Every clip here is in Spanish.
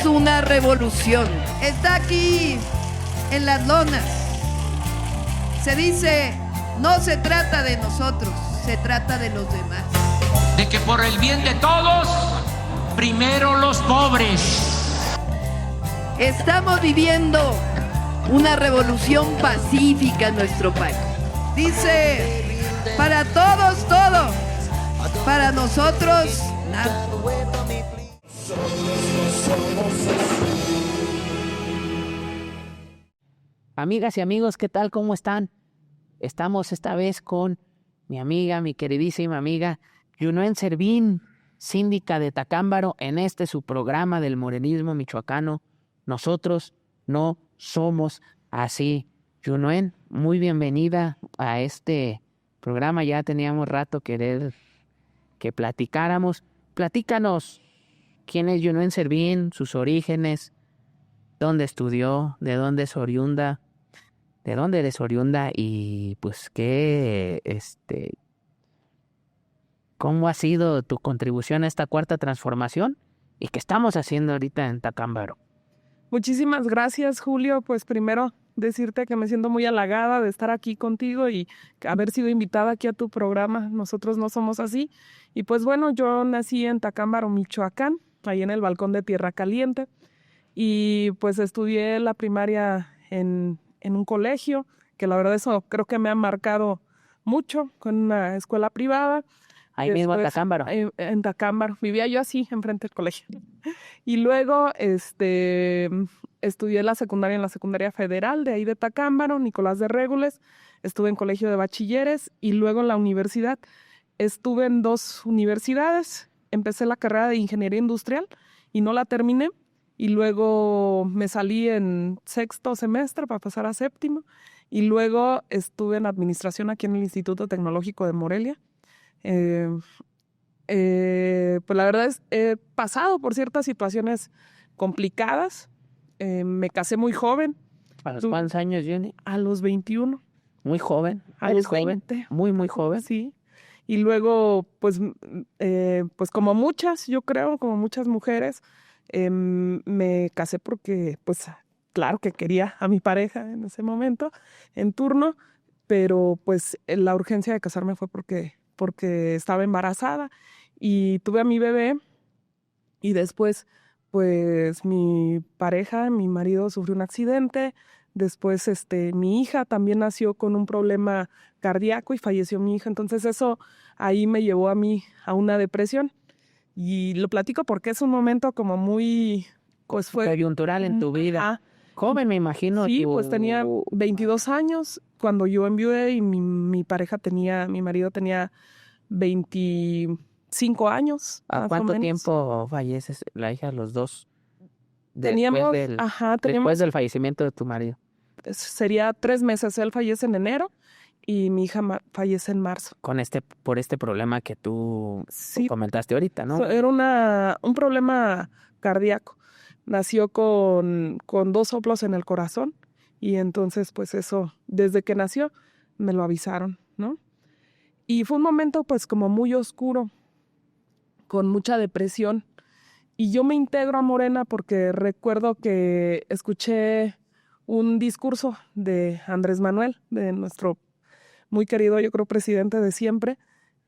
es una revolución. Está aquí en las lonas. Se dice, no se trata de nosotros, se trata de los demás. De que por el bien de todos, primero los pobres. Estamos viviendo una revolución pacífica en nuestro país. Dice, para todos, todo. Para nosotros, nada. Amigas y amigos, ¿qué tal? ¿Cómo están? Estamos esta vez con mi amiga, mi queridísima amiga, Yunuen Servín, síndica de Tacámbaro, en su programa del morenismo michoacano. Nosotros no somos así. Yunuen, muy bienvenida a este programa. Ya teníamos rato querer que platicáramos. Platícanos, ¿quién es Yunuen Servín? Sus orígenes, dónde estudió, de dónde es oriunda. ¿De dónde eres oriunda? Y pues ¿cómo ha sido tu contribución a esta cuarta transformación? ¿Y qué estamos haciendo ahorita en Tacámbaro? Muchísimas gracias, Julio. Pues primero decirte que me siento muy halagada de estar aquí contigo y haber sido invitada aquí a tu programa. Nosotros no somos así. Y pues bueno, yo nací en Tacámbaro, Michoacán, ahí en el Balcón de Tierra Caliente. Y pues estudié la primaria en un colegio, que la verdad eso creo que me ha marcado mucho, con una escuela privada. Ahí mismo en Tacámbaro. En Tacámbaro. Vivía yo así, enfrente del colegio. Y luego estudié la secundaria en la Secundaria Federal de ahí de Tacámbaro, Nicolás de Régules. Estuve en colegio de bachilleres y luego en la universidad. Estuve en 2 universidades. Empecé la carrera de Ingeniería Industrial y no la terminé. Y luego me salí en 6º semestre para pasar a 7º. Y luego estuve en administración aquí en el Instituto Tecnológico de Morelia. Pues la verdad es, he pasado por ciertas situaciones complicadas. Me casé muy joven. ¿A los cuántos años, Jenny? A los 21. Muy joven. A los 20. Muy, muy joven. Sí. Y luego, pues como muchas, yo creo, como muchas mujeres, me casé porque, pues, claro que quería a mi pareja en ese momento, en turno, pero pues la urgencia de casarme fue porque estaba embarazada y tuve a mi bebé y después, pues, mi pareja, mi marido sufrió un accidente. Después, mi hija también nació con un problema cardíaco y falleció mi hija. Entonces eso ahí me llevó a mí a una depresión. Y lo platico porque es un momento como muy, pues fue... Coyuntural en tu vida. Joven, me imagino. Sí, pues tenía 22 años cuando yo enviudé y mi marido tenía 25 años. ¿A cuánto tiempo falleces la hija, los dos? Teníamos, después del fallecimiento de tu marido. Sería 3 meses. Él fallece en enero y mi hija fallece en marzo. Por este problema que tú comentaste ahorita, ¿no? Era un problema cardíaco. Nació con 2 soplos en el corazón y entonces pues eso, desde que nació me lo avisaron, ¿no? Y fue un momento pues como muy oscuro, con mucha depresión. Y yo me integro a Morena porque recuerdo que escuché un discurso de Andrés Manuel, de nuestro muy querido, yo creo, presidente de siempre,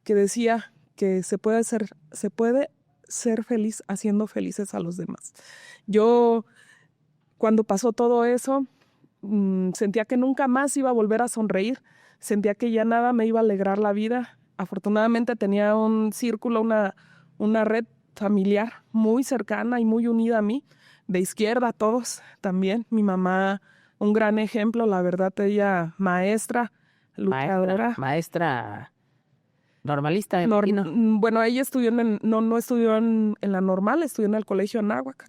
que decía que se puede ser feliz haciendo felices a los demás. Yo, cuando pasó todo eso, sentía que nunca más iba a volver a sonreír, sentía que ya nada me iba a alegrar la vida. Afortunadamente tenía un círculo, una red familiar muy cercana y muy unida a mí, de izquierda todos también. Mi mamá, un gran ejemplo, la verdad, ella maestra, luchadora. Maestra normalista. Bueno, ella estudió no estudió en la normal, estudió en el colegio Anáhuac,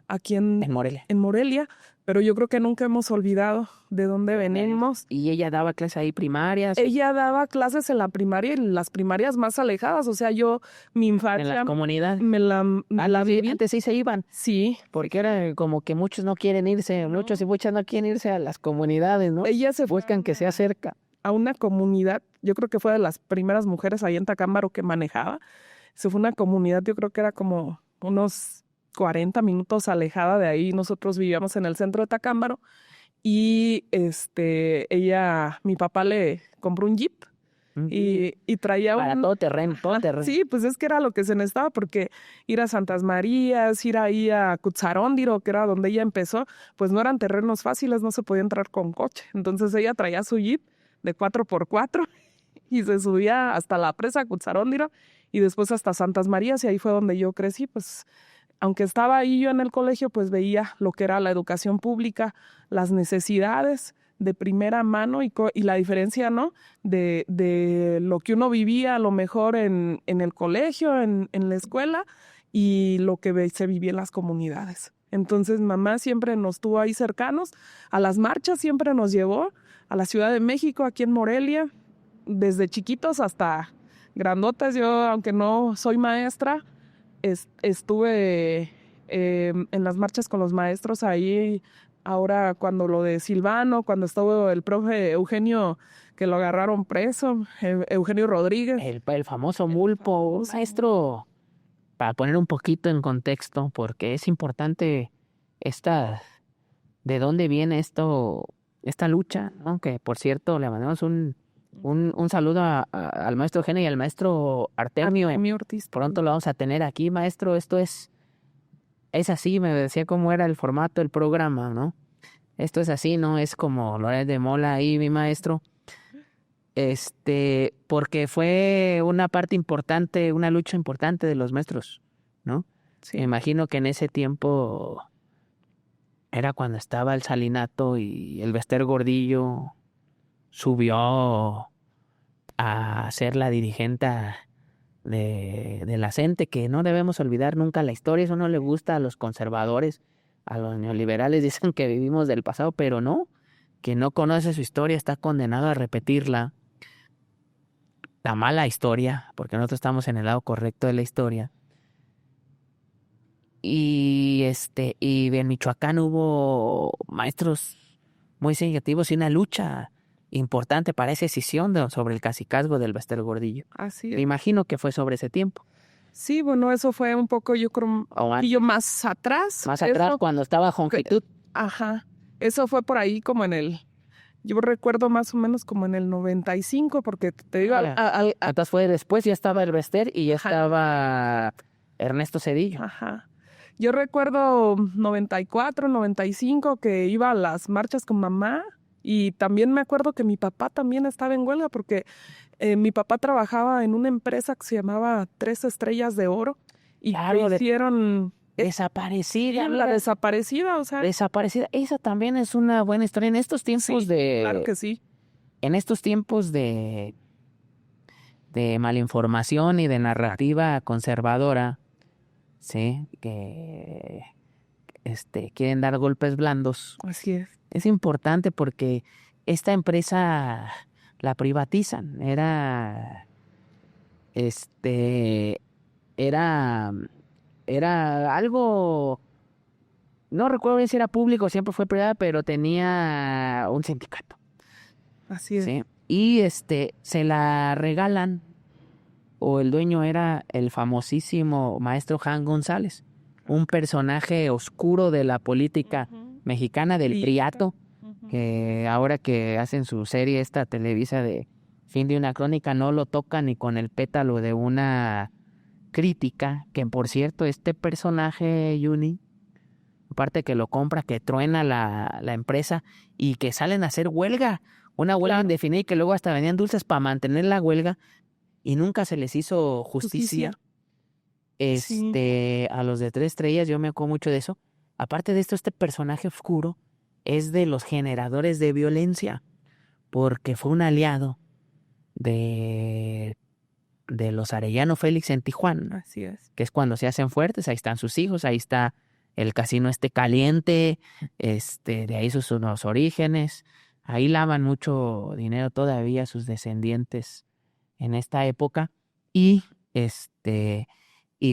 aquí en Morelia. En Morelia, pero yo creo que nunca hemos olvidado de dónde venimos. ¿Y ella daba clases ahí primarias? Ella daba clases en la primaria, en las primarias más alejadas. O sea, mi infancia... ¿En la comunidad? Me la viví. Antes sí se iban. Sí. Porque era como que muchos no quieren irse, muchos y muchas no quieren irse a las comunidades, ¿no? Ella se buscan que sea cerca. A una comunidad, yo creo que fue de las primeras mujeres ahí en Tacámbaro que manejaba. Se fue una comunidad, yo creo que era como unos 40 minutos alejada de ahí. Nosotros vivíamos en el centro de Tacámbaro y mi papá le compró un Jeep y traía Para todo terreno. Sí, pues es que era lo que se necesitaba, porque ir a Santas Marías, ir ahí a Cutzaróndiro, que era donde ella empezó, pues no eran terrenos fáciles, no se podía entrar con coche. Entonces ella traía su Jeep de 4x4 y se subía hasta la presa Cutzaróndiro y después hasta Santas Marías, y ahí fue donde yo crecí. Pues aunque estaba ahí yo en el colegio, pues veía lo que era la educación pública, las necesidades de primera mano y la diferencia, ¿no? De lo que uno vivía a lo mejor en el colegio, en la escuela, y lo que se vivía en las comunidades. Entonces mamá siempre nos tuvo ahí cercanos, a las marchas siempre nos llevó, a la Ciudad de México, aquí en Morelia, desde chiquitos hasta grandotes. Yo, aunque no soy maestra, estuve en las marchas con los maestros ahí. Ahora cuando lo de Silvano, cuando estuvo el profe Eugenio, que lo agarraron preso, Eugenio Rodríguez. El famoso Mulpo, maestro, para poner un poquito en contexto, porque es importante de dónde viene esta lucha, ¿no? Que por cierto le mandamos un saludo al maestro Eugenio y al maestro Artemio Ortiz. Pronto lo vamos a tener aquí, maestro. Esto es así, me decía cómo era el formato del programa, ¿no? Esto es así, ¿no? Es como Loret de Mola ahí, mi maestro. Porque fue una parte importante, una lucha importante de los maestros, ¿no? Sí. Me imagino que en ese tiempo era cuando estaba el Salinato y el Bester Gordillo subió a ser la dirigente de la CENTE, que no debemos olvidar nunca la historia. Eso no le gusta a los conservadores, a los neoliberales. Dicen que vivimos del pasado, pero no. Quien no conoce su historia está condenado a repetirla. La mala historia, porque nosotros estamos en el lado correcto de la historia. Y en Michoacán hubo maestros muy significativos y una lucha importante para esa decisión sobre el cacicazgo del Bester Gordillo. Así Me es. imagino que fue sobre ese tiempo. Sí, bueno, eso fue un poco, yo creo, más atrás. Más atrás, cuando estaba Jongitud. Ajá. Eso fue por ahí como yo recuerdo más o menos como en el 95, porque te digo... Entonces fue después, ya estaba el Bester y ya estaba Ernesto Zedillo. Ajá. Yo recuerdo 94, 95, que iba a las marchas con mamá, y también me acuerdo que mi papá también estaba en huelga, porque mi papá trabajaba en una empresa que se llamaba 3 Estrellas de Oro, y Claro, hicieron... Desaparecida. La desaparecida, o sea... Desaparecida. Esa también es una buena historia. En estos tiempos claro que sí. En estos tiempos de malinformación y de narrativa conservadora, ¿sí? Que quieren dar golpes blandos. Así es. Es importante porque esta empresa la privatizan. Era algo, no recuerdo bien si era público o siempre fue privada, pero tenía un sindicato. Así es. ¿Sí? Y se la regalan, o el dueño era el famosísimo maestro Jan González, un personaje oscuro de la política mexicana, del Priato, que ahora que hacen su serie esta Televisa de Fin de una Crónica, no lo toca ni con el pétalo de una crítica, que por cierto este personaje, Yuni, aparte que lo compra, que truena la empresa y que salen a hacer huelga, una huelga indefinida, y que luego hasta vendían dulces para mantener la huelga y nunca se les hizo justicia. A los de 3 Estrellas, yo me acuerdo mucho de eso. Aparte de esto, este personaje oscuro es de los generadores de violencia, porque fue un aliado de los Arellano Félix en Tijuana. Así es. Que es cuando se hacen fuertes, ahí están sus hijos, ahí está el casino caliente, de ahí sus unos orígenes. Ahí lavan mucho dinero todavía sus descendientes en esta época. Y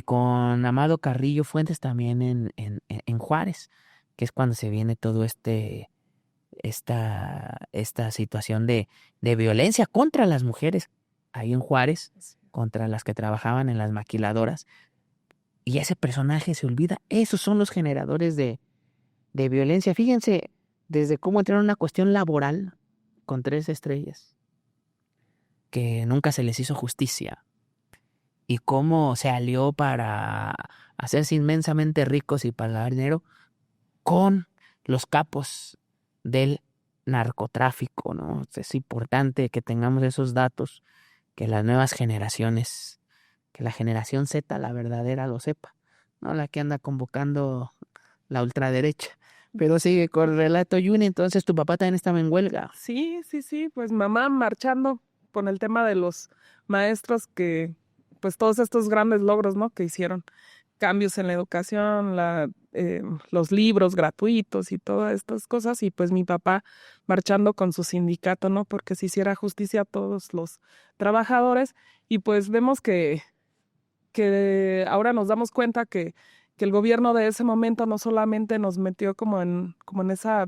con Amado Carrillo Fuentes también en Juárez, que es cuando se viene todo esta situación de violencia contra las mujeres ahí en Juárez, contra las que trabajaban en las maquiladoras. y ese personaje se olvida. Esos son los generadores de violencia. Fíjense, desde cómo entraron en una cuestión laboral con 3 estrellas, que nunca se les hizo justicia, y cómo se alió para hacerse inmensamente ricos y para lavar dinero con los capos del narcotráfico, ¿no? Es importante que tengamos esos datos, que las nuevas generaciones, que la generación Z, la verdadera, lo sepa, no la que anda convocando la ultraderecha. Pero sigue con el relato, Yuni. Entonces tu papá también estaba en huelga. Sí, pues mamá marchando con el tema de los maestros, que pues todos estos grandes logros, ¿no?, que hicieron, cambios en la educación, los libros gratuitos y todas estas cosas, y pues mi papá marchando con su sindicato, ¿no?, porque se hiciera justicia a todos los trabajadores. Y pues vemos que ahora nos damos cuenta que el gobierno de ese momento no solamente nos metió como en esa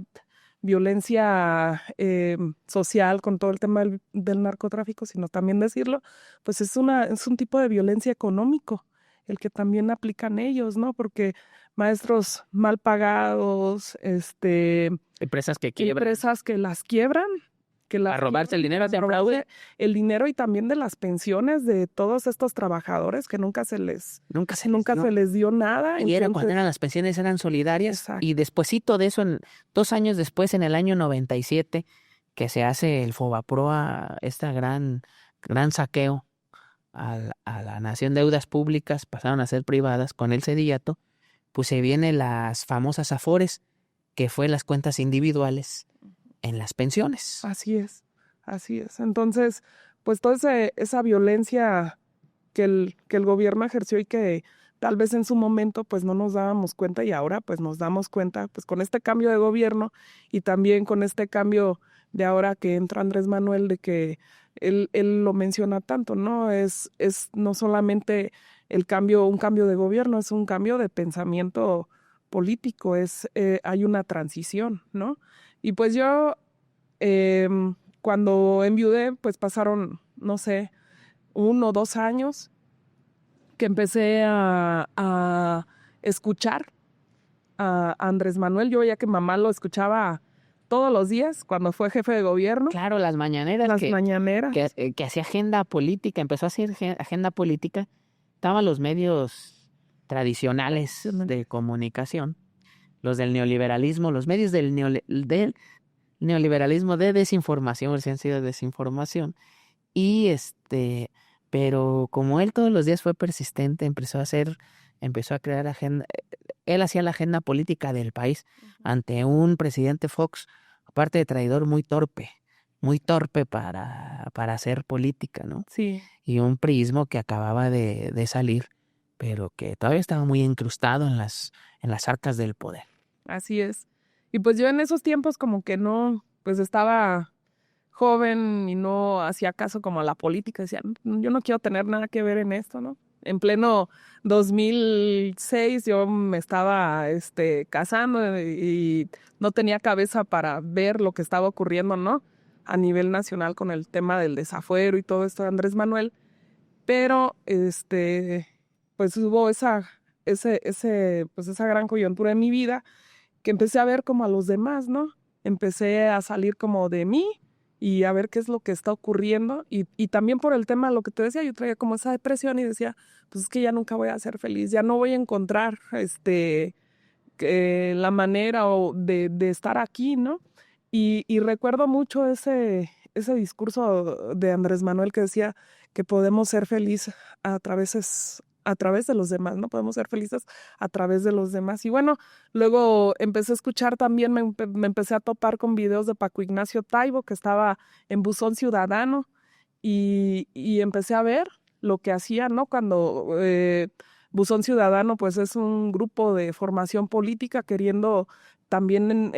violencia social con todo el tema del narcotráfico, sino también decirlo, pues es un tipo de violencia económico el que también aplican ellos, ¿no? Porque maestros mal pagados, Empresas que quiebran. empresas que las quiebran, A robarse el dinero, de fraude. El dinero, y también de las pensiones de todos estos trabajadores que nunca se les dio nada. Y era cuando eran las pensiones, eran solidarias. Exacto. Y despuesito de eso, 2 años después, en el año 97, que se hace el Fobaproa, este gran saqueo a la nación, deudas públicas pasaron a ser privadas con el Sedillato, pues se vienen las famosas Afores, que fue las cuentas individuales en las pensiones. Así es. Entonces, pues toda esa violencia que el gobierno ejerció y que tal vez en su momento pues no nos dábamos cuenta, y ahora pues nos damos cuenta pues con este cambio de gobierno, y también con este cambio de ahora que entra Andrés Manuel, de que él lo menciona tanto, ¿no? Es no solamente un cambio de gobierno, es un cambio de pensamiento político, hay una transición, ¿no? Y pues yo, cuando enviudé, pues pasaron, no sé, 1 o 2 años que empecé a escuchar a Andrés Manuel. Yo veía que mamá lo escuchaba todos los días cuando fue jefe de gobierno. Claro, las mañaneras. Que hacía agenda política, empezó a hacer agenda política. Estaban los medios tradicionales de comunicación, los del neoliberalismo, los medios del neoliberalismo de desinformación, si han sido desinformación. Y pero como él todos los días fue persistente, empezó a crear agenda. Él hacía la agenda política del país ante un presidente Fox, aparte de traidor, muy torpe para hacer política, ¿no? Sí. Y un priismo que acababa de salir, pero que todavía estaba muy incrustado en las arcas del poder. Así es. Y pues yo en esos tiempos como que no, pues estaba joven y no hacía caso como a la política. Decía, yo no quiero tener nada que ver en esto, ¿no? En pleno 2006 yo me estaba casando y no tenía cabeza para ver lo que estaba ocurriendo, ¿no?, a nivel nacional con el tema del desafuero y todo esto de Andrés Manuel. Pero pues hubo esa gran coyuntura en mi vida que empecé a ver como a los demás, ¿no? Empecé a salir como de mí y a ver qué es lo que está ocurriendo, y también por el tema, lo que te decía, yo traía como esa depresión y decía, pues es que ya nunca voy a ser feliz, ya no voy a encontrar la manera de estar aquí, ¿no? Y recuerdo mucho ese discurso de Andrés Manuel que decía que podemos ser felices a través de los demás, ¿no? Podemos ser felices a través de los demás. Y bueno, luego empecé a escuchar también, me empecé a topar con videos de Paco Ignacio Taibo, que estaba en Buzón Ciudadano, y empecé a ver lo que hacía, ¿no? Cuando Buzón Ciudadano, pues es un grupo de formación política queriendo también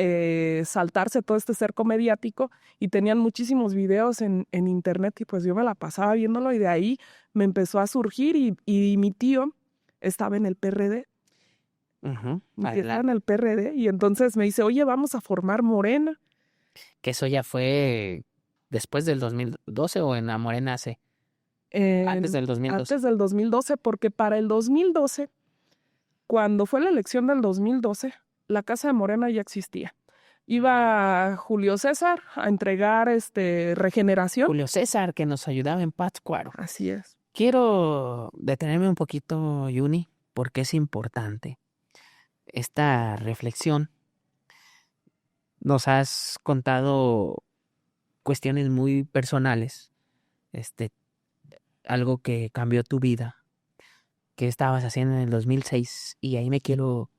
saltarse todo este cerco mediático, y tenían muchísimos videos en internet, y pues yo me la pasaba viéndolo, y de ahí me empezó a surgir, y mi tío estaba en el PRD. Estaba en el PRD, y entonces me dice, oye, vamos a formar Morena. Que eso ya fue después del 2012 o en la Morena hace. Antes del 2012. Antes del 2012, porque para el 2012 cuando fue la elección del 2012, la Casa de Morena ya existía. Iba Julio César a entregar regeneración. Julio César, que nos ayudaba en Pátzcuaro. Así es. Quiero detenerme un poquito, Yuni, porque es importante esta reflexión. Nos has contado cuestiones muy personales, algo que cambió tu vida, que estabas haciendo en el 2006, y ahí me quiero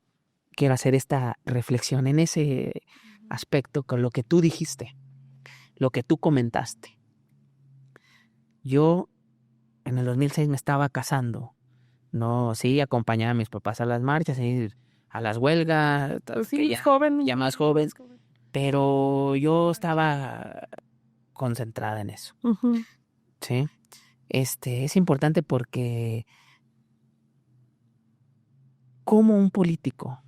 hacer esta reflexión en ese aspecto con lo que tú dijiste, lo que tú comentaste. Yo en el 2006 me estaba casando, no, sí, acompañaba a mis papás a las marchas, a las huelgas, Sí, ya más joven, pero yo estaba concentrada en eso. Uh-huh. Sí. Es importante porque como un político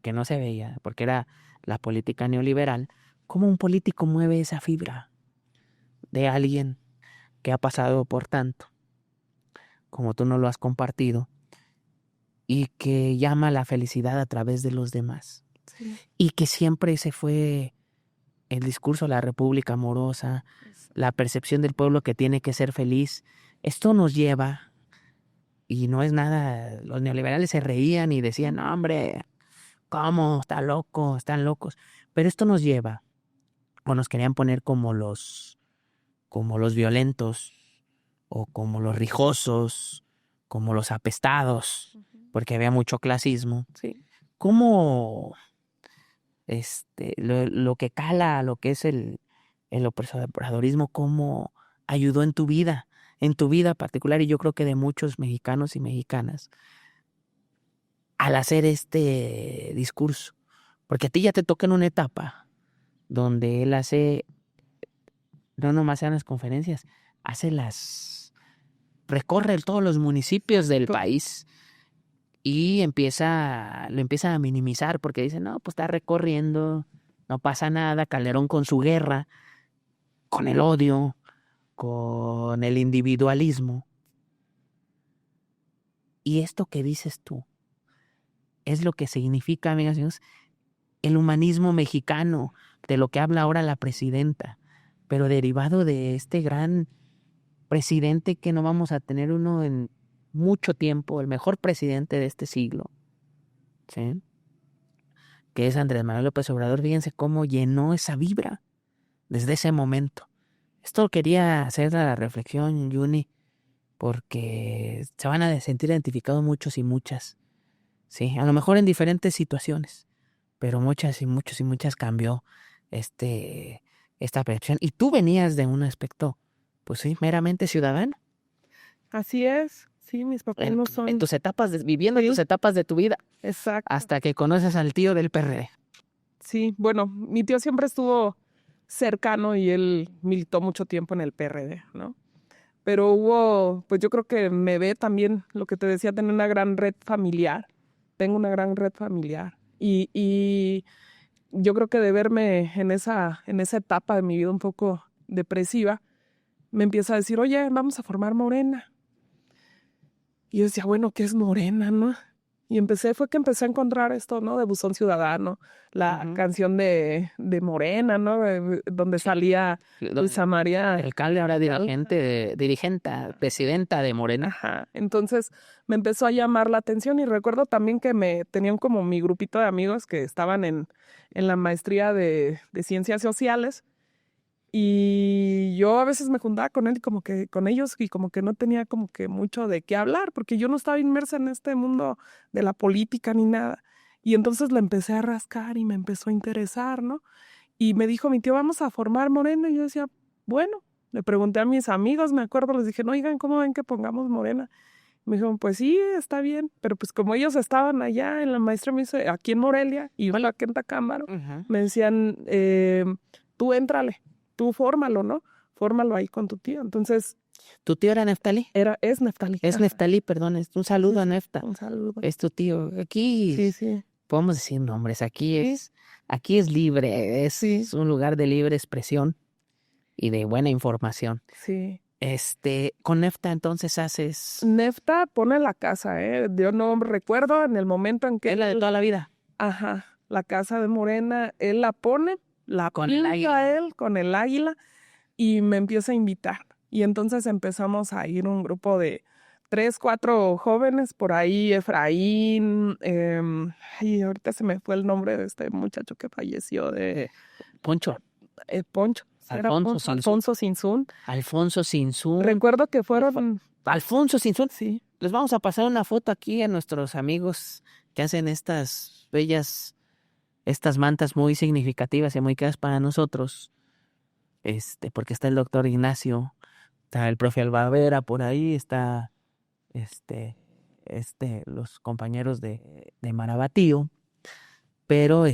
que no se veía, porque era la política neoliberal, cómo un político mueve esa fibra de alguien que ha pasado por tanto, como tú no lo has compartido, y que llama la felicidad a través de los demás. Sí. Y que siempre ese fue el discurso de la República amorosa, la percepción del pueblo que tiene que ser feliz. Esto nos lleva, y no es nada, los neoliberales se reían y decían, no, hombre, ¿cómo? Está loco, están locos. Pero esto nos lleva, o nos querían poner como los violentos, o como los rijosos, como los apestados, porque había mucho clasismo. Sí. Como lo que cala, lo que es el obradorismo, cómo ayudó en tu vida particular, y yo creo que de muchos mexicanos y mexicanas, al hacer este discurso. Porque a ti ya te toca en una etapa donde él hace, no nomás en las conferencias, recorre todos los municipios del país y lo empieza a minimizar, porque dice, no, pues está recorriendo, no pasa nada. Calderón con su guerra, con el odio, con el individualismo. Y esto que dices tú es lo que significa, amigas y amigos, el humanismo mexicano, de lo que habla ahora la presidenta, pero derivado de este gran presidente que no vamos a tener uno en mucho tiempo, el mejor presidente de este siglo, ¿sí? Que es Andrés Manuel López Obrador. Fíjense cómo llenó esa vibra desde ese momento. Esto quería hacer la reflexión, Yuni, porque se van a sentir identificados muchos y muchas, ¿sí? A lo mejor en diferentes situaciones, pero muchas y muchos y muchas cambió esta percepción. Y tú venías de un aspecto, pues sí, meramente ciudadano. Así es. Sí, mis papás no son... En tus etapas, viviendo tus etapas de tu vida. Exacto. Hasta que conoces al tío del PRD. Sí, bueno, mi tío siempre estuvo cercano y él militó mucho tiempo en el PRD, ¿no? Pero pues yo creo que me ve también, lo que te decía, tener una gran red familiar. Tengo una gran red familiar. Y yo creo que de verme en esa etapa de mi vida un poco depresiva, me empieza a decir, oye, vamos a formar Morena. Y yo decía, bueno, ¿qué es Morena, no? Y fue que empecé a encontrar esto, ¿no? De Buzón Ciudadano, la canción de Morena, ¿no? Donde salía Luisa María. El alcalde, ahora dirigente, presidenta de Morena. Ajá. Entonces me empezó a llamar la atención, y recuerdo también que tenían como mi grupito de amigos que estaban en la maestría de Ciencias Sociales. Y yo a veces me juntaba con él y como que con ellos, y como que no tenía como que mucho de qué hablar, porque yo no estaba inmersa en este mundo de la política ni nada. Y entonces le empecé a rascar y me empezó a interesar, ¿no? Y me dijo mi tío, vamos a formar Morena. Y yo decía, bueno, le pregunté a mis amigos, me acuerdo, les dije, no, oigan, ¿cómo ven que pongamos Morena? Me dijeron, pues sí, está bien. Pero pues como ellos estaban allá en la maestría, me dice, aquí en Morelia, y yo aquí en Tacámbaro, me decían, tú éntrale. Tú fórmalo, ¿no? Fórmalo ahí con tu tío. Entonces... ¿Tu tío era Neftalí? Es Neftalí. Es Neftalí, perdón. Un saludo a Nefta. Un saludo. Es tu tío. Aquí sí. Podemos decir nombres. Aquí es libre. Es un lugar de libre expresión y de buena información. Sí. Con Nefta entonces haces... Nefta pone la casa, Yo no recuerdo en el momento en que... Es la de toda la vida. Ajá, la casa de Morena, él la pone, la Con el pinta águila. él con el águila y me empieza a invitar. Y entonces empezamos a ir un grupo de 3, 4 jóvenes por ahí, Efraín, y ahorita se me fue el nombre de este muchacho que falleció, de Poncho. Poncho. Era Alfonso Sinzún. Alfonso Sinzún. Recuerdo que fueron... Alfonso Sinzún. Sí. Les vamos a pasar una foto aquí a nuestros amigos que hacen estas bellas, estas mantas muy significativas y muy queridas para nosotros. Porque está el doctor Ignacio, está el profe Albavera por ahí, está los compañeros de Marabatío, pero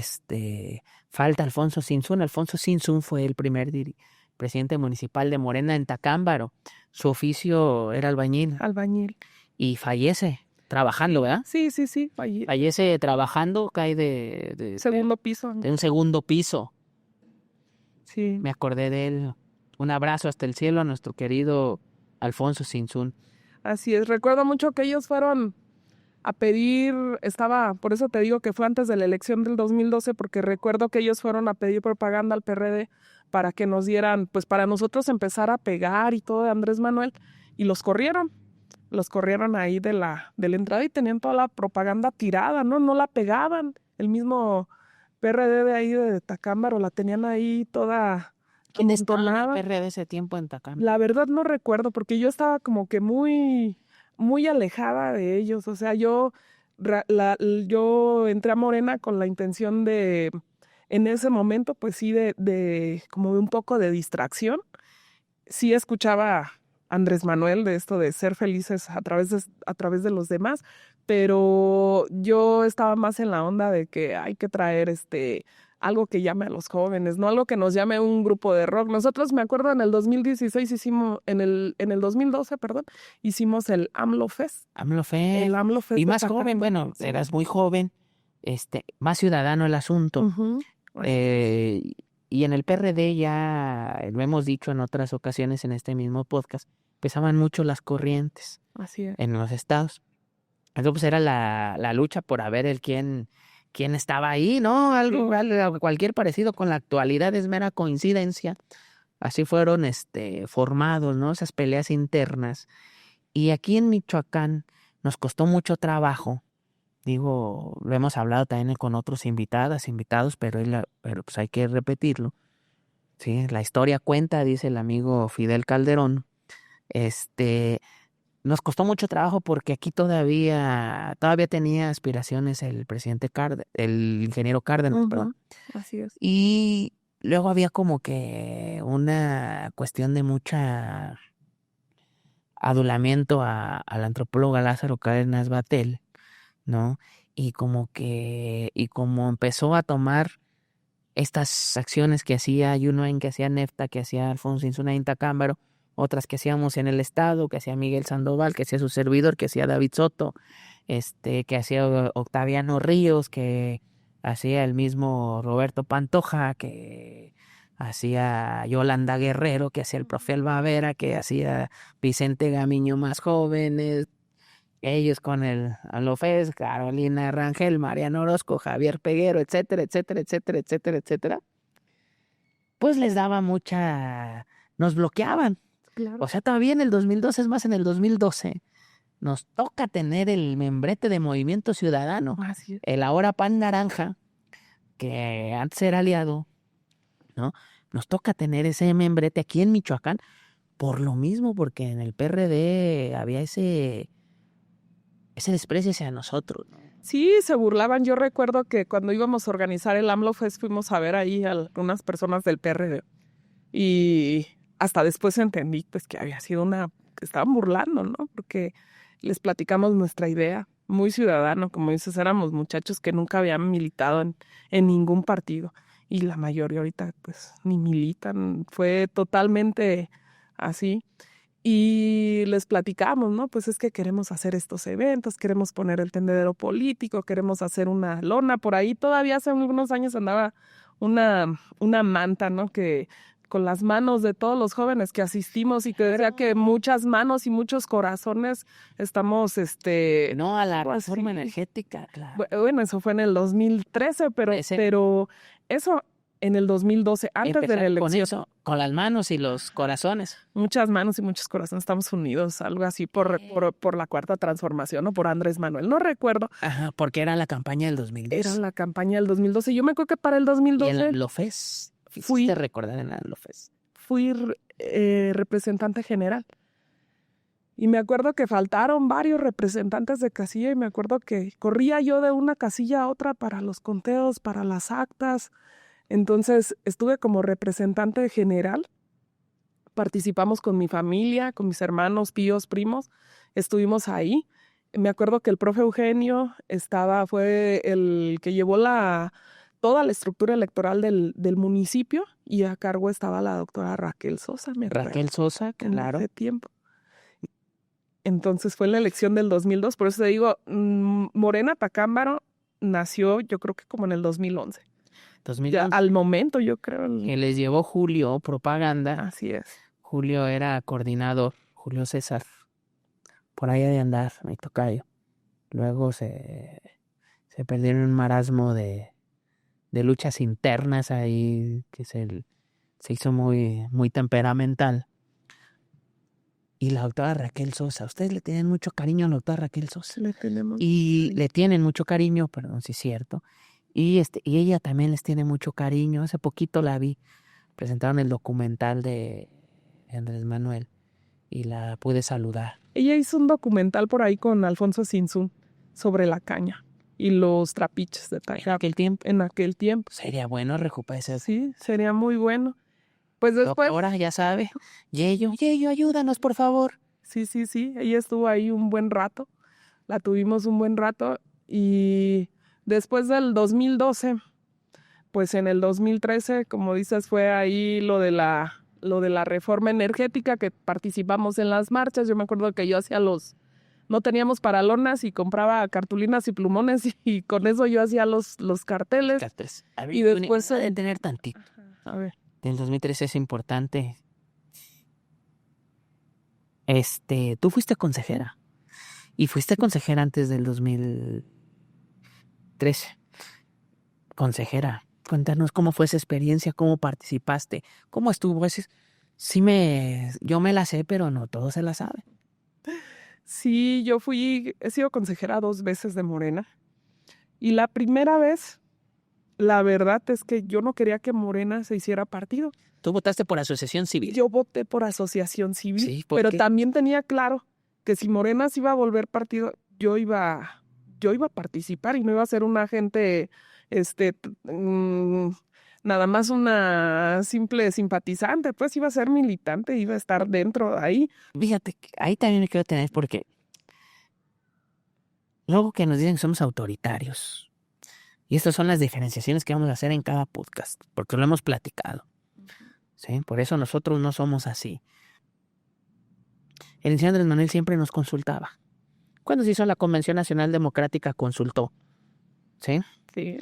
falta Alfonso Sinzún. Alfonso Sinzún fue el primer presidente municipal de Morena en Tacámbaro. Su oficio era albañil. Y fallece trabajando, ¿verdad? Sí, Fallece trabajando, cae de segundo piso. De un segundo piso. Sí. Me acordé de él. Un abrazo hasta el cielo a nuestro querido Alfonso Sinzún. Así es. Recuerdo mucho que ellos fueron a pedir, por eso te digo que fue antes de la elección del 2012, porque recuerdo que ellos fueron a pedir propaganda al PRD para que nos dieran, pues para nosotros empezar a pegar y todo de Andrés Manuel, y los corrieron ahí de la entrada y tenían toda la propaganda tirada, no la pegaban. El mismo PRD de ahí de Tacámbaro la tenían ahí toda... ¿Quién estaba en el PRD ese tiempo en Tacámbaro? La verdad no recuerdo, porque yo estaba como que muy alejada de ellos. O sea, yo entré a Morena con la intención de, en ese momento, pues sí, de como de un poco de distracción. Sí escuchaba a Andrés Manuel de esto de ser felices a través de los demás, pero yo estaba más en la onda de que hay que traer algo que llame a los jóvenes, no algo que nos llame a un grupo de rock. Nosotros, me acuerdo, en el 2016 en el 2012, perdón, hicimos el AMLO Fest. AMLO Fest. El AMLO Fest. Y más joven, bueno, eras muy joven, más ciudadano el asunto. Uh-huh. Y en el PRD ya, lo hemos dicho en otras ocasiones en este mismo podcast, pesaban mucho las corrientes. Así es. En los estados. Entonces pues era la lucha por a ver quién estaba ahí, ¿no? Algo, cualquier parecido con la actualidad es mera coincidencia. Así fueron formados, ¿no? Esas peleas internas. Y aquí en Michoacán nos costó mucho trabajo. Digo, lo hemos hablado también con otros invitados, pero pues hay que repetirlo. Sí, la historia cuenta, dice el amigo Fidel Calderón. Nos costó mucho trabajo porque aquí todavía tenía aspiraciones el presidente el ingeniero Cárdenas, Uh-huh. perdón. Así es. Y luego había como que una cuestión de mucha adulamiento al antropólogo Lázaro Cárdenas Batel, ¿no? Y como empezó a tomar estas acciones que hacía Yunuen, que hacía Nefta, que hacía Alfonso Sinzún en Tacámbaro, otras que hacíamos en el estado, que hacía Miguel Sandoval, que hacía su servidor, que hacía David Soto, que hacía Octaviano Ríos, que hacía el mismo Roberto Pantoja, que hacía Yolanda Guerrero, que hacía el profe Albavera, que hacía Vicente Gamiño más jóvenes, ellos con el Alofés, Carolina Rangel, Mariano Orozco, Javier Peguero, etcétera, etcétera, etcétera, etcétera, etcétera. Pues les daba nos bloqueaban. Claro. O sea, todavía en el 2012, es más, en el 2012, nos toca tener el membrete de Movimiento Ciudadano. Así es. El ahora PAN Naranja, que antes era aliado, ¿no? Nos toca tener ese membrete aquí en Michoacán, por lo mismo, porque en el PRD había ese desprecio hacia nosotros, ¿no? Sí, se burlaban. Yo recuerdo que cuando íbamos a organizar el AMLO Fest fuimos a ver ahí a algunas personas del PRD. Y hasta después entendí pues que había sido que estaban burlando, ¿no? Porque les platicamos nuestra idea, muy ciudadano, como dices, éramos muchachos que nunca habían militado en ningún partido. Y la mayoría ahorita pues ni militan, fue totalmente así. Y les platicamos, ¿no? Pues es que queremos hacer estos eventos, queremos poner el tendedero político, queremos hacer una lona. Por ahí todavía hace algunos años andaba una manta, ¿no? Que con las manos de todos los jóvenes que asistimos y que decía que muchas manos y muchos corazones estamos, No a la algo reforma así. energética, claro. Bueno, eso fue en el 2013, pero eso en el 2012, antes de la Empezar con elección. eso, con las manos y los corazones. Muchas manos y muchos corazones, estamos unidos, algo así por la Cuarta Transformación o por Andrés Manuel, no recuerdo. Ajá, porque era la campaña del 2012. Era la campaña del 2012. Yo me acuerdo que para el Y 2012 en la LOFES, Fui- hiciste recordar en la LOFES. fui representante general. Y me acuerdo que faltaron varios representantes de casilla y me acuerdo que corría yo de una casilla a otra para los conteos, para las actas. Entonces estuve como representante general. Participamos con mi familia, con mis hermanos, tíos, primos. Estuvimos ahí. Me acuerdo que el profe Eugenio fue el que llevó toda la estructura electoral del municipio y a cargo estaba la doctora Raquel Sosa, me acuerdo. Raquel Sosa, En claro. ese tiempo. Entonces fue en la elección del 2002, por eso te digo, Morena Tacámbaro nació yo creo que como en el 2011. 2011, Al momento yo creo. que les llevó Julio propaganda. Así es. Julio era coordinador, Julio César. Por ahí ha de andar, mi tocayo. Luego se perdieron en un marasmo de luchas internas ahí, que se hizo muy, muy temperamental. Y la doctora Raquel Sosa, ustedes le tienen mucho cariño a la doctora Raquel Sosa. Le tenemos. Y le tienen mucho cariño, perdón, sí es cierto. Y ella también les tiene mucho cariño. Hace poquito la vi. Presentaron el documental de Andrés Manuel y la pude saludar. Ella hizo un documental por ahí con Alfonso Sinzún sobre la caña y los trapiches de En Taiga aquel tiempo en aquel tiempo. sería bueno recuperar ese. Sí, sería muy bueno. Pues después, Doctora, ya sabe. Yeyo, ayúdanos, por favor. sí, ella estuvo ahí un buen rato. La tuvimos un buen rato y después del 2012, pues en el 2013, como dices, fue ahí lo de la reforma energética, que participamos en las marchas. Yo me acuerdo que yo hacía no teníamos para lonas y compraba cartulinas y plumones y con eso yo hacía los carteles. A ver, Y después de tener tantito. A ver. Del 2013 es importante. Tú fuiste consejera. Y fuiste consejera antes del 2013. Consejera, cuéntanos cómo fue esa experiencia, cómo participaste, cómo estuvo. Yo me la sé, pero no todos se la saben. Sí, he sido consejera 2 veces de Morena. Y la primera vez, la verdad es que yo no quería que Morena se hiciera partido. Tú votaste por asociación civil. Yo voté por asociación civil, Sí, ¿por pero qué? también tenía claro que si Morena se iba a volver partido, yo iba a participar y no iba a ser una agente, nada más una simple simpatizante, pues iba a ser militante, iba a estar dentro de ahí. Fíjate, ahí también me quiero tener porque luego que nos dicen que somos autoritarios, y estas son las diferenciaciones que vamos a hacer en cada podcast, porque lo hemos platicado. ¿Sí? Por eso nosotros no somos así. El licenciado Andrés Manuel siempre nos consultaba. Cuando se hizo la Convención Nacional Democrática, consultó. ¿Sí? Sí.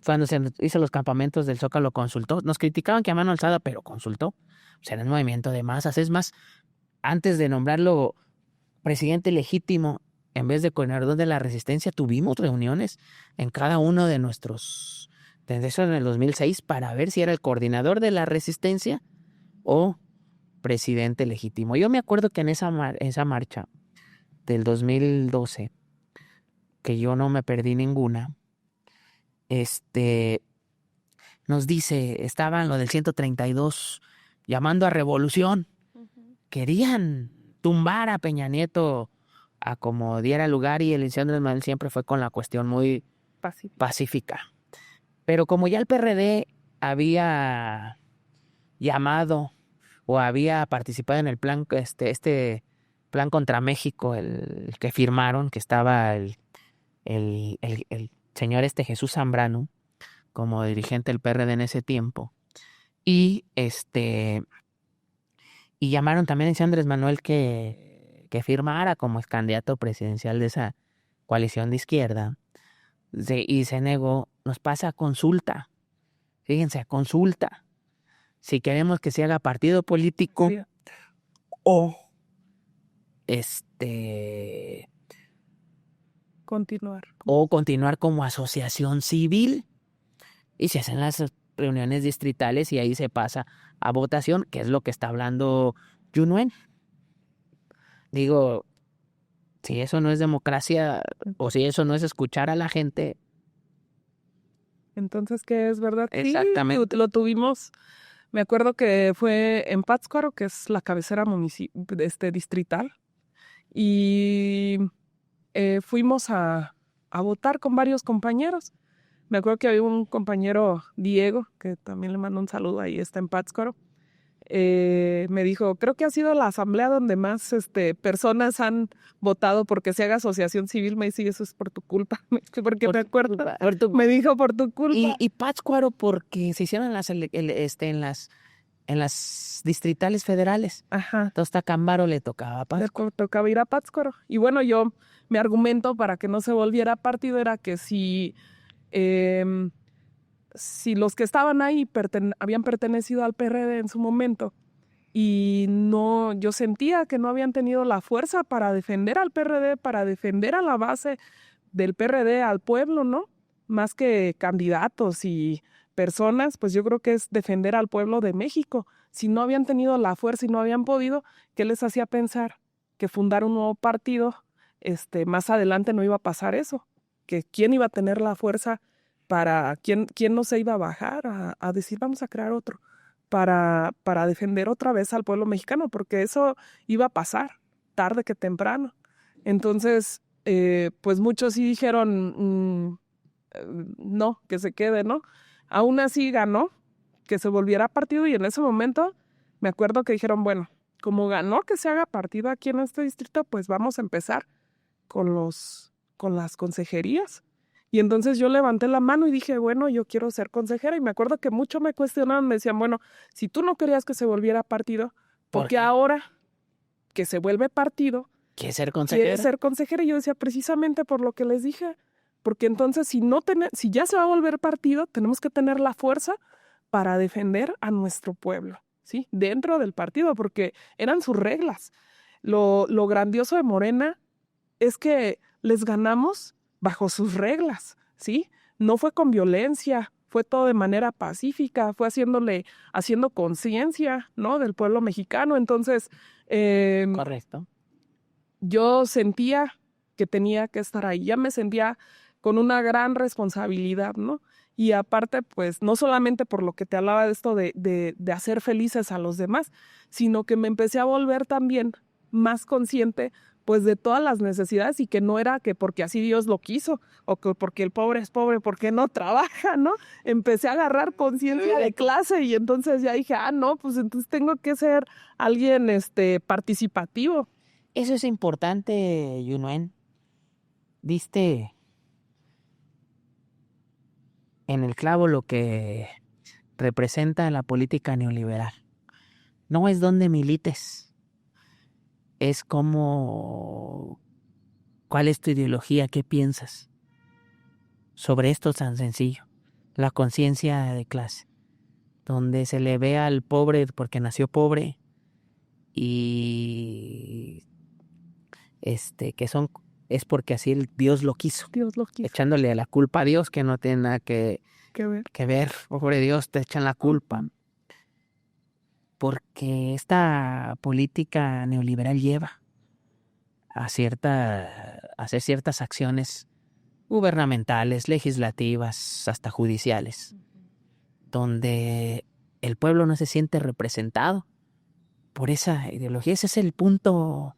Cuando se hizo los campamentos del Zócalo, consultó. Nos criticaban que a mano alzada, pero consultó. O sea, era un movimiento de masas. Es más, antes de nombrarlo presidente legítimo, en vez de coordinador de la resistencia, tuvimos reuniones en cada uno de nuestros... Desde eso en el 2006, para ver si era el coordinador de la resistencia o presidente legítimo. Yo me acuerdo que en esa marcha del 2012, que yo no me perdí ninguna, nos dice, estaban lo del 132 llamando a revolución. Querían tumbar a Peña Nieto a como diera lugar, y el licenciado Andrés Manuel siempre fue con la cuestión muy pacífica. Pero como ya el PRD había llamado o había participado en el plan, este plan contra México, el que firmaron, que estaba el señor Jesús Zambrano como dirigente del PRD en ese tiempo, y llamaron también a Andrés Manuel que firmara como candidato presidencial de esa coalición de izquierda, y se negó. Nos pasa a consulta, fíjense, a consulta, si queremos que se haga partido político Sí. o Continuar. continuar como asociación civil, y se hacen las reuniones distritales y ahí se pasa a votación, que es lo que está hablando Yunuen. Digo, si eso no es democracia o si eso no es escuchar a la gente. Entonces, ¿qué es verdad? Exactamente. Sí, lo tuvimos. Me acuerdo que fue en Pátzcuaro, que es la cabecera distrital, y fuimos a votar con varios compañeros. Me acuerdo que había un compañero, Diego, que también le mando un saludo, ahí está en Pátzcuaro. Me dijo, creo que ha sido la asamblea donde más personas han votado porque se haga asociación civil. Me dice, y eso es por tu culpa, porque me acuerdo. Me dijo, por tu culpa. Y Pátzcuaro porque se hicieron en las distritales federales. Ajá. Entonces Tacámbaro le tocaba a Pátzcuaro. Le tocaba ir a Pátzcuaro. Y bueno, mi argumento para que no se volviera partido era que si los que estaban ahí habían pertenecido al PRD en su momento y yo sentía que no habían tenido la fuerza para defender al PRD, para defender a la base del PRD, al pueblo, ¿no? Más que candidatos y personas, pues yo creo que es defender al pueblo de México. Si no habían tenido la fuerza y no habían podido, ¿qué les hacía pensar que fundar un nuevo partido, más adelante no iba a pasar eso? Que quién iba a tener la fuerza para, quién no se iba a bajar a decir vamos a crear otro, para defender otra vez al pueblo mexicano, porque eso iba a pasar tarde que temprano. Entonces, pues muchos sí dijeron, no, que se quede, ¿no? Aún así ganó, que se volviera partido, y en ese momento me acuerdo que dijeron, bueno, como ganó que se haga partido aquí en este distrito, pues vamos a empezar con las consejerías. Y entonces yo levanté la mano y dije, bueno, yo quiero ser consejera. Y me acuerdo que mucho me cuestionaban, me decían, bueno, si tú no querías que se volviera partido, ¿por qué ahora que se vuelve partido ¿Quieres ser consejera? quieres ser consejera? Y yo decía, precisamente por lo que les dije, porque entonces si ya se va a volver partido, tenemos que tener la fuerza para defender a nuestro pueblo, ¿sí? Dentro del partido, porque eran sus reglas. Lo grandioso de Morena es que les ganamos bajo sus reglas, ¿sí? No fue con violencia, fue todo de manera pacífica, fue haciendo conciencia, ¿no? Del pueblo mexicano. Entonces, Correcto. yo sentía que tenía que estar ahí, ya me sentía con una gran responsabilidad, ¿no? Y aparte, pues, no solamente por lo que te hablaba de esto de hacer felices a los demás, sino que me empecé a volver también más consciente, pues, de todas las necesidades, y que no era que porque así Dios lo quiso, o que porque el pobre es pobre porque no trabaja, ¿no? Empecé a agarrar conciencia de clase, y entonces ya dije, no, pues entonces tengo que ser alguien participativo. Eso es importante, Yunuen. Diste en el clavo lo que representa la política neoliberal. No es donde milites, es como cuál es tu ideología, qué piensas sobre esto tan sencillo, la conciencia de clase, donde se le ve al pobre porque nació pobre y es porque así Dios lo quiso. Dios lo quiso. Echándole la culpa a Dios, que no tiene nada que ver. Pobre Dios, te echan la culpa. Porque esta política neoliberal lleva a hacer ciertas acciones gubernamentales, legislativas, hasta judiciales, donde el pueblo no se siente representado por esa ideología. Ese es el punto,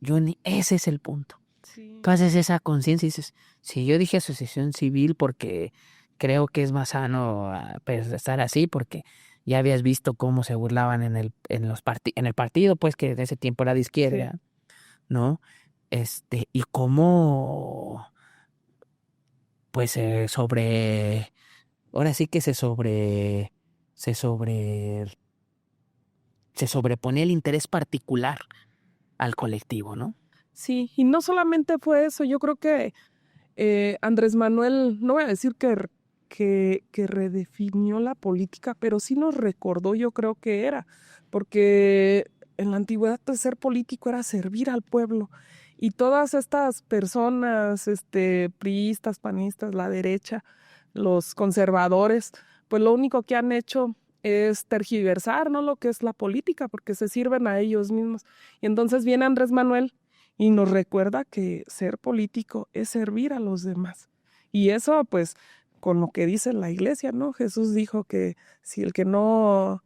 Johnny, ese es el punto. Sí. Tú haces esa conciencia y dices, si yo dije asociación civil porque creo que es más sano estar así, porque ya habías visto cómo se burlaban en el partido, pues que en ese tiempo era de izquierda, sí, ¿no? Y cómo pues ahora sí que se sobrepone el interés particular al colectivo, ¿no? Sí, y no solamente fue eso, yo creo que Andrés Manuel, no voy a decir que que redefinió la política, pero sí nos recordó, yo creo que era, porque en la antigüedad ser político era servir al pueblo. Y todas estas personas, priistas, panistas, la derecha, los conservadores, pues lo único que han hecho es tergiversar, ¿no?, lo que es la política, porque se sirven a ellos mismos. Y entonces viene Andrés Manuel y nos recuerda que ser político es servir a los demás. Y eso, pues, con lo que dice la iglesia, ¿no? Jesús dijo que si el que no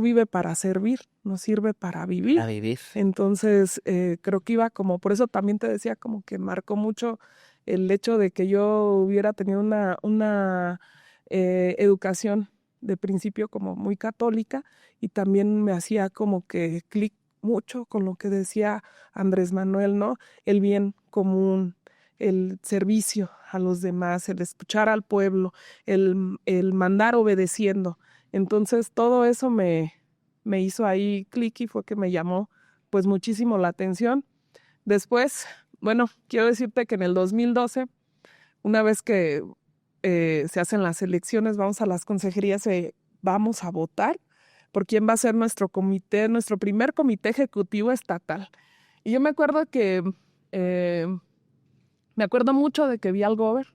vive para servir, no sirve para vivir. A vivir. Entonces, creo que iba como, por eso también te decía, como que marcó mucho el hecho de que yo hubiera tenido una educación de principio como muy católica, y también me hacía como que clic mucho con lo que decía Andrés Manuel, ¿no? El bien común, el servicio a los demás, el escuchar al pueblo, el mandar obedeciendo. Entonces todo eso me hizo ahí clic y fue que me llamó pues muchísimo la atención. Después, bueno, quiero decirte que en el 2012, una vez que se hacen las elecciones, vamos a las consejerías, vamos a votar por quién va a ser nuestro primer comité ejecutivo estatal. Y yo me acuerdo que, me acuerdo mucho de que vi al Gober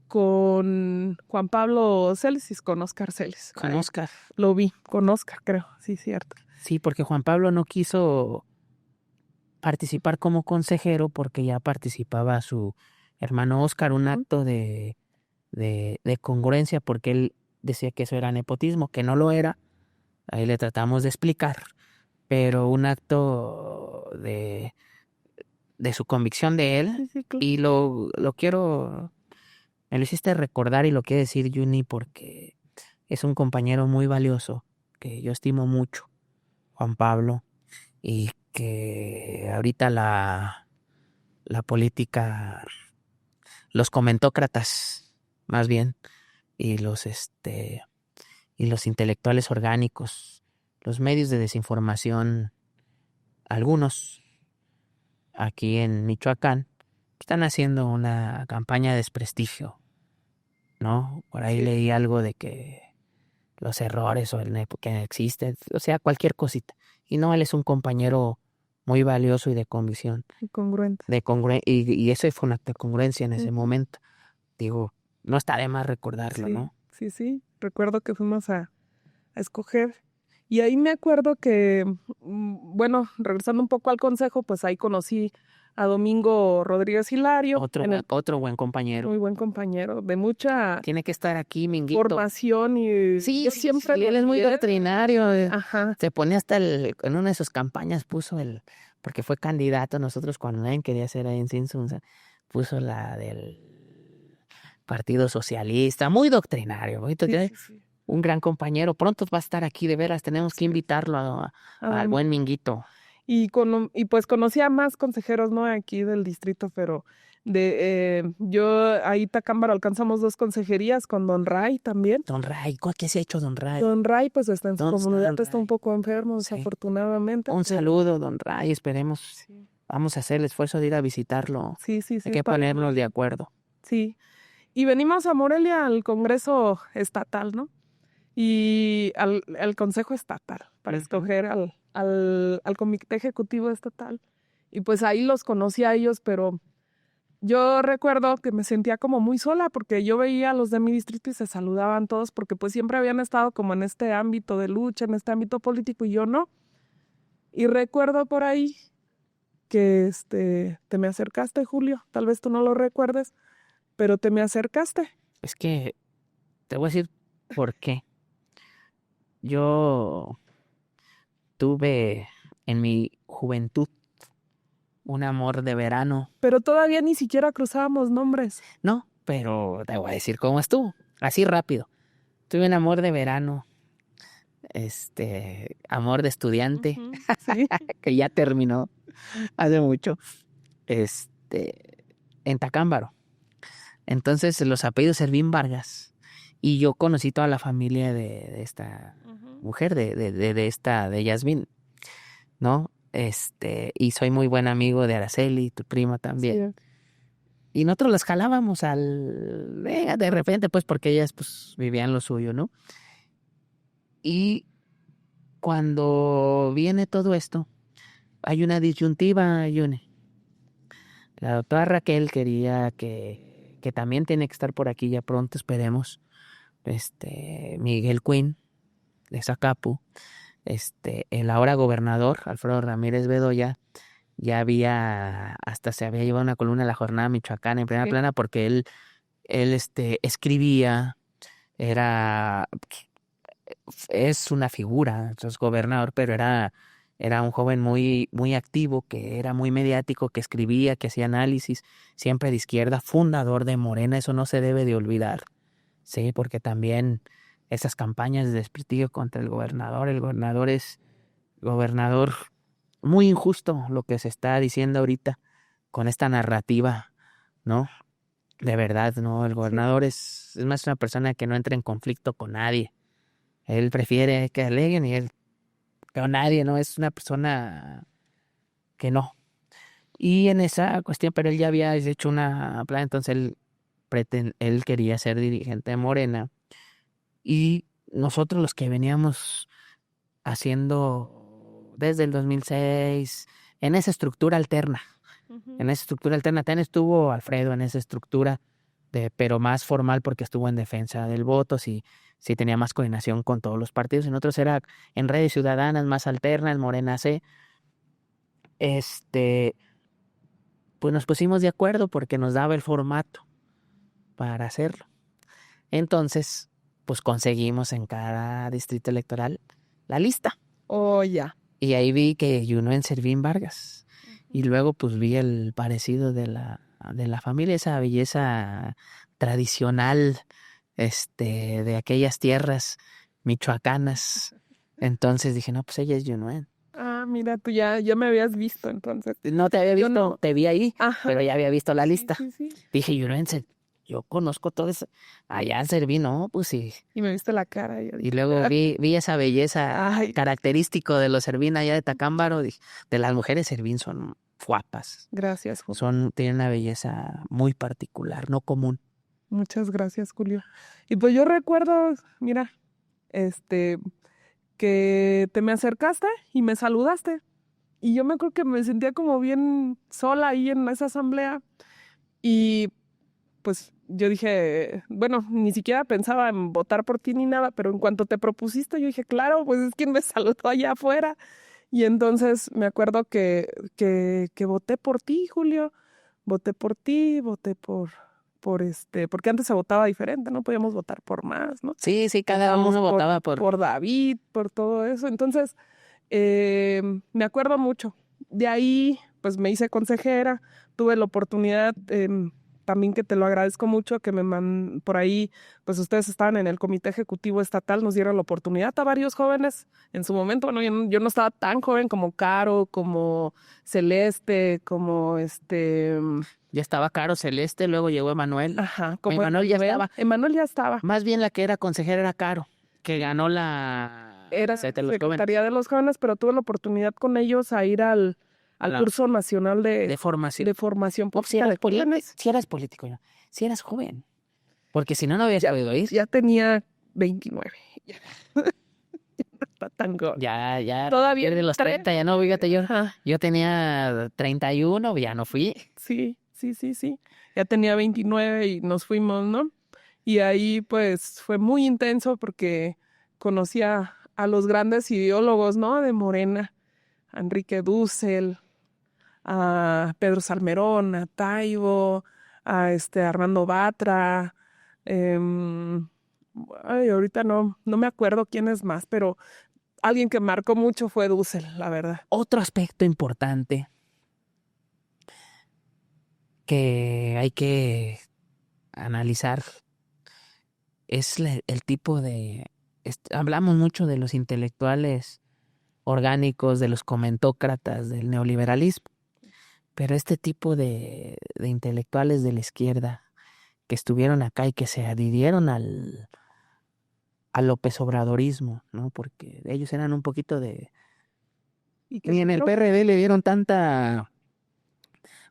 con Juan Pablo Celis, con Óscar Celis. Con Óscar. Lo vi, con Óscar, creo, sí, cierto. Sí, porque Juan Pablo no quiso participar como consejero porque ya participaba su hermano Óscar, un acto de congruencia, porque él decía que eso era nepotismo, que no lo era. Ahí le tratamos de explicar, pero un acto de su convicción de él. Sí, claro. Y me lo hiciste recordar y lo quiero decir, Juni, porque es un compañero muy valioso que yo estimo mucho, Juan Pablo, y que ahorita la política, los comentócratas más bien, y los intelectuales orgánicos, los medios de desinformación, algunos aquí en Michoacán, están haciendo una campaña de desprestigio, ¿no? Por ahí Sí. leí algo de que los errores o que existe, o sea, cualquier cosita. Y no, él es un compañero muy valioso y de convicción. Incongruente. Y eso fue un acto de congruencia en ese Ujú. momento. Digo, no está de más recordarlo, Sí, ¿no? sí. Recuerdo que fuimos a escoger. Y ahí me acuerdo que, bueno, regresando un poco al consejo, pues ahí conocí a Domingo Rodríguez Hilario. Otro buen compañero. Muy buen compañero, de mucha Tiene que estar aquí, Minguito. formación. Y Sí, yo siempre él es muy doctrinario. Ajá. Se pone hasta en una de sus campañas porque fue candidato nosotros cuando nadie quería ser ahí en Sinsunza, puso la del Partido Socialista, muy doctrinario, Sí. un gran compañero. Pronto va a estar aquí, de veras, tenemos que invitarlo al buen Minguito. Y pues conocí a más consejeros, ¿no?, aquí del distrito, pero yo ahí Tacámbaro alcanzamos 2 consejerías con Don Ray también. Don Ray, ¿qué se ha hecho Don Ray? Don Ray pues está en su ¿Dónde está comunidad, Don está un Ray? poco enfermo, Sí. desafortunadamente. Un saludo, Don Ray, esperemos. Sí. Vamos a hacer el esfuerzo de ir a visitarlo. Sí. Hay que ponernos de acuerdo. Sí. Y venimos a Morelia al Congreso Estatal, ¿no? Y al Consejo Estatal para escoger al Comité Ejecutivo Estatal. Y pues ahí los conocí a ellos, pero yo recuerdo que me sentía como muy sola porque yo veía a los de mi distrito y se saludaban todos porque pues siempre habían estado como en este ámbito de lucha, en este ámbito político, y yo no. Y recuerdo por ahí que te me acercaste, Julio, tal vez tú no lo recuerdes, pero te me acercaste. Es que te voy a decir por qué. Yo tuve en mi juventud un amor de verano. Pero todavía ni siquiera cruzábamos nombres. No, pero te voy a decir cómo estuvo, así rápido. Tuve un amor de verano, amor de estudiante, Sí. que ya terminó hace mucho, en Tacámbaro. Entonces los apellidos Servín Vargas, y yo conocí toda la familia de esta mujer, de Yasmín, ¿no? Y soy muy buen amigo de Araceli, tu prima también. Sí. Y nosotros las jalábamos de repente, pues, porque ellas, pues, vivían lo suyo, ¿no? Y cuando viene todo esto, hay una disyuntiva, Yune. La doctora Raquel quería que también tiene que estar por aquí ya pronto, esperemos, Miguel Quinn, de Zacapu, el ahora gobernador, Alfredo Ramírez Bedoya, hasta se había llevado una columna de La Jornada Michoacana en primera plana porque él escribía, es una figura, es gobernador, pero era un joven muy, muy activo, que era muy mediático, que escribía, que hacía análisis, siempre de izquierda, fundador de Morena, eso no se debe de olvidar, sí, porque también esas campañas de desprestigio contra el gobernador es gobernador muy injusto lo que se está diciendo ahorita con esta narrativa, ¿no? De verdad, ¿no? El gobernador es más una persona que no entra en conflicto con nadie. Él prefiere que aleguen y él con nadie, ¿no? Es una persona que no. Y en esa cuestión, pero él ya había hecho una plan, entonces él quería ser dirigente de Morena. Y nosotros los que veníamos haciendo desde el 2006, en esa estructura alterna, también estuvo Alfredo en esa estructura, pero más formal porque estuvo en defensa del voto, sí tenía más coordinación con todos los partidos, en otros era en redes ciudadanas, más alternas, Morena C. Pues nos pusimos de acuerdo porque nos daba el formato para hacerlo. Entonces, pues conseguimos en cada distrito electoral la lista. Oh, ya. Y ahí vi que Yunuen Servín Vargas. Y luego pues vi el parecido de la familia, esa belleza tradicional de aquellas tierras michoacanas. Entonces dije, no, pues ella es Yunuen. Ah, mira, tú ya me habías visto entonces. No te había visto, no. Te vi ahí, Ajá. pero ya había visto la lista. Sí. Dije, Yunuen, yo conozco todo eso. Allá en Servín, no, pues sí. Y me viste la cara. Y luego vi esa belleza característico de los Servín allá de Tacámbaro. De las mujeres Servín son guapas. Gracias, Julio. Tienen una belleza muy particular, no común. Muchas gracias, Julio. Y pues yo recuerdo, mira, que te me acercaste y me saludaste. Y yo me acuerdo que me sentía como bien sola ahí en esa asamblea. Y pues yo dije, bueno, ni siquiera pensaba en votar por ti ni nada, pero en cuanto te propusiste, yo dije, claro, pues es quien me saludó allá afuera. Y entonces me acuerdo que voté por ti, Julio. Voté por ti, voté porque antes se votaba diferente, ¿no? Podíamos votar por más, ¿no? Sí, cada uno votaba por David, por todo eso. Entonces, me acuerdo mucho. De ahí, pues me hice consejera, tuve la oportunidad también, que te lo agradezco mucho, que por ahí, pues ustedes estaban en el comité ejecutivo estatal, nos dieron la oportunidad a varios jóvenes en su momento. Bueno, yo no estaba tan joven como Caro, como Celeste, como Ya estaba Caro, Celeste, luego llegó Emanuel. Ajá, como Emanuel ya estaba. Emanuel ya estaba. Más bien la que era consejera era Caro, que ganó Era Secretaría de los Jóvenes, pero tuve la oportunidad con ellos a ir al curso nacional de formación. Si eras político, si eras joven. Porque si no habías podido ir. Ya tenía 29. Ya no está tan joven. Ya Todavía pierde los 30, ya no, fíjate, yo tenía 31, ya no fui. Sí. Ya tenía 29 y nos fuimos, ¿no? Y ahí pues fue muy intenso porque conocía a los grandes ideólogos, ¿no? De Morena, a Enrique Dussel, a Pedro Salmerón, a Taibo, a Armando Batra, ahorita no me acuerdo quién es más, pero alguien que marcó mucho fue Dussel, la verdad. Otro aspecto importante que hay que analizar es el tipo de... hablamos mucho de los intelectuales orgánicos, de los comentócratas, del neoliberalismo, pero este tipo de intelectuales de la izquierda que estuvieron acá y que se adhirieron al López Obradorismo, ¿no? Porque ellos eran un poquito de... Y en el PRD le dieron tanta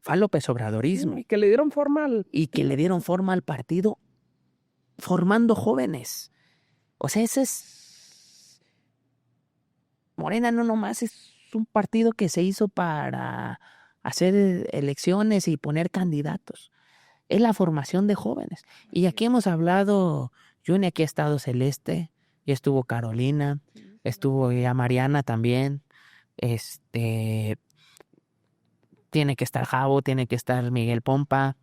fue al López Obradorismo. Y que le dieron forma al partido formando jóvenes. O sea, ese es... Morena no nomás es un partido que se hizo para hacer elecciones y poner candidatos. Es la formación de jóvenes. Y aquí hemos hablado, Juni, aquí ha estado Celeste, y estuvo Carolina, estuvo ya Mariana también. Tiene que estar Javo, tiene que estar Miguel Pompa,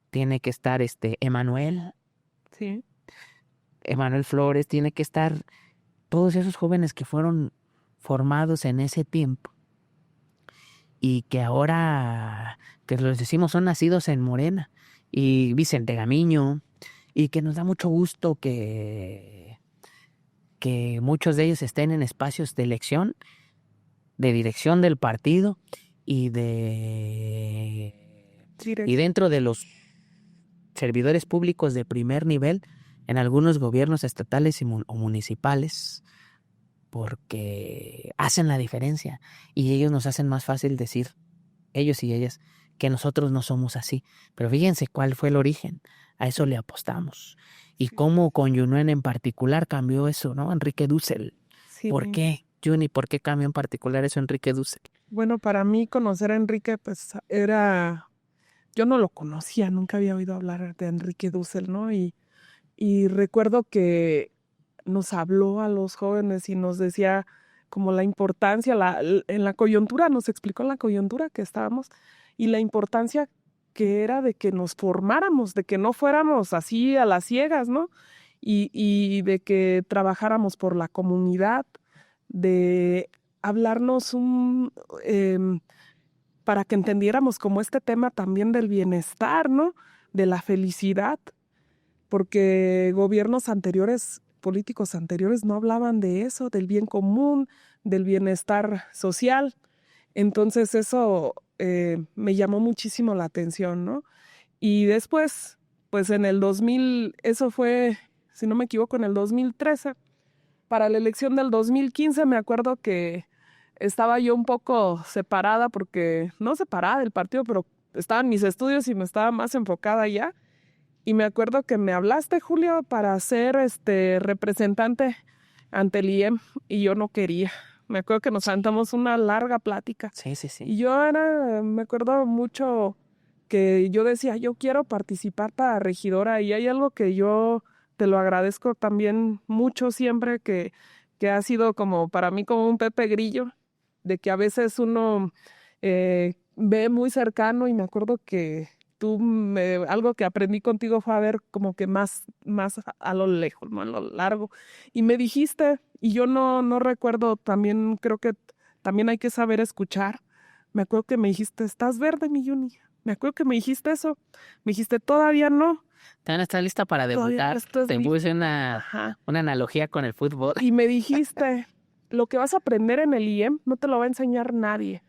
tiene que estar Emanuel. Sí. Emanuel Flores, tiene que estar todos esos jóvenes que fueron formados en ese tiempo y que ahora, que los decimos, son nacidos en Morena, y Vicente Gamiño, y que nos da mucho gusto que muchos de ellos estén en espacios de elección, de dirección del partido y dentro de los servidores públicos de primer nivel en algunos gobiernos estatales o municipales, porque hacen la diferencia y ellos nos hacen más fácil decir, ellos y ellas, que nosotros no somos así. Pero fíjense cuál fue el origen, a eso le apostamos. Y cómo con Yunuen en particular cambió eso, ¿no? Enrique Dussel. Sí. ¿Por qué, Juni? ¿Por qué cambió en particular eso Enrique Dussel? Bueno, para mí conocer a Enrique, pues yo no lo conocía, nunca había oído hablar de Enrique Dussel, ¿no? Y recuerdo que nos habló a los jóvenes y nos decía como la importancia, en la coyuntura, nos explicó la coyuntura que estábamos y la importancia que era de que nos formáramos, de que no fuéramos así a las ciegas, ¿no? Y de que trabajáramos por la comunidad, de hablarnos para que entendiéramos como este tema también del bienestar, ¿no? De la felicidad, porque gobiernos anteriores, políticos anteriores no hablaban de eso, del bien común, del bienestar social. Entonces eso me llamó muchísimo la atención, ¿no? Y después, pues en el 2000, eso fue, si no me equivoco, en el 2013, para la elección del 2015 me acuerdo que estaba yo un poco separada, no separada del partido, pero estaba en mis estudios y me estaba más enfocada ya. Y me acuerdo que me hablaste, Julio, para ser representante ante el IEM y yo no quería. Me acuerdo que nos sentamos una larga plática. Sí. Y yo me acuerdo mucho que yo decía, yo quiero participar para regidora, y hay algo que yo te lo agradezco también mucho siempre, que ha sido como para mí como un Pepe Grillo, de que a veces uno ve muy cercano, y me acuerdo que algo que aprendí contigo fue a ver como que más a lo lejos, ¿no? A lo largo. Y me dijiste, y yo no recuerdo, también creo que también hay que saber escuchar. Me acuerdo que me dijiste, ¿estás verde, mi Juni? Me acuerdo que me dijiste eso. Me dijiste, todavía no. ¿También estás lista para debutar? Te puse una analogía con el fútbol. Y me dijiste, lo que vas a aprender en el IEM no te lo va a enseñar nadie.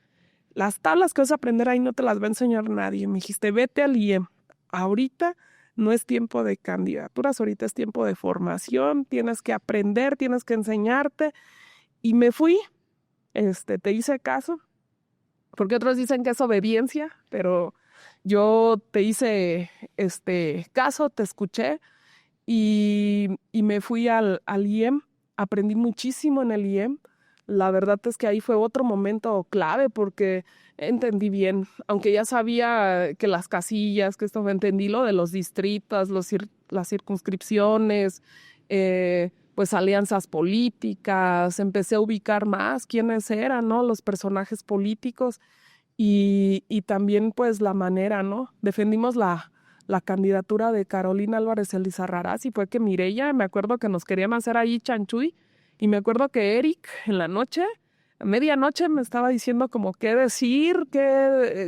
Las tablas que vas a aprender ahí no te las va a enseñar nadie. Me dijiste, vete al IEM. Ahorita no es tiempo de candidaturas, ahorita es tiempo de formación. Tienes que aprender, tienes que enseñarte. Y me fui, te hice caso, porque otros dicen que es obediencia, pero yo te hice caso, te escuché y me fui al IEM. Aprendí muchísimo en el IEM. La verdad es que ahí fue otro momento clave, porque entendí bien, aunque ya sabía que las casillas, que esto, entendí lo de los distritos, las circunscripciones, pues alianzas políticas, empecé a ubicar más quiénes eran, ¿no? Los personajes políticos y también pues la manera, ¿no? Defendimos la candidatura de Carolina Álvarez Elizarrarás, y fue que Mireya, me acuerdo que nos querían hacer ahí chanchuy. Y me acuerdo que Eric en la noche, a medianoche, me estaba diciendo como qué decir,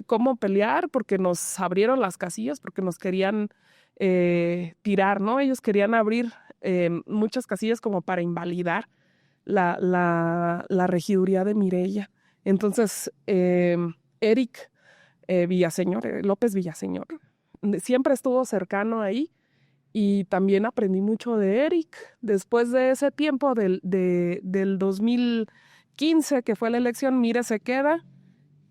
cómo pelear, porque nos abrieron las casillas, porque nos querían tirar, ¿no? Ellos querían abrir muchas casillas como para invalidar la regiduría de Mireya. Entonces, Eric López Villaseñor, siempre estuvo cercano ahí. Y también aprendí mucho de Eric. Después de ese tiempo del 2015, que fue la elección, Mire se queda.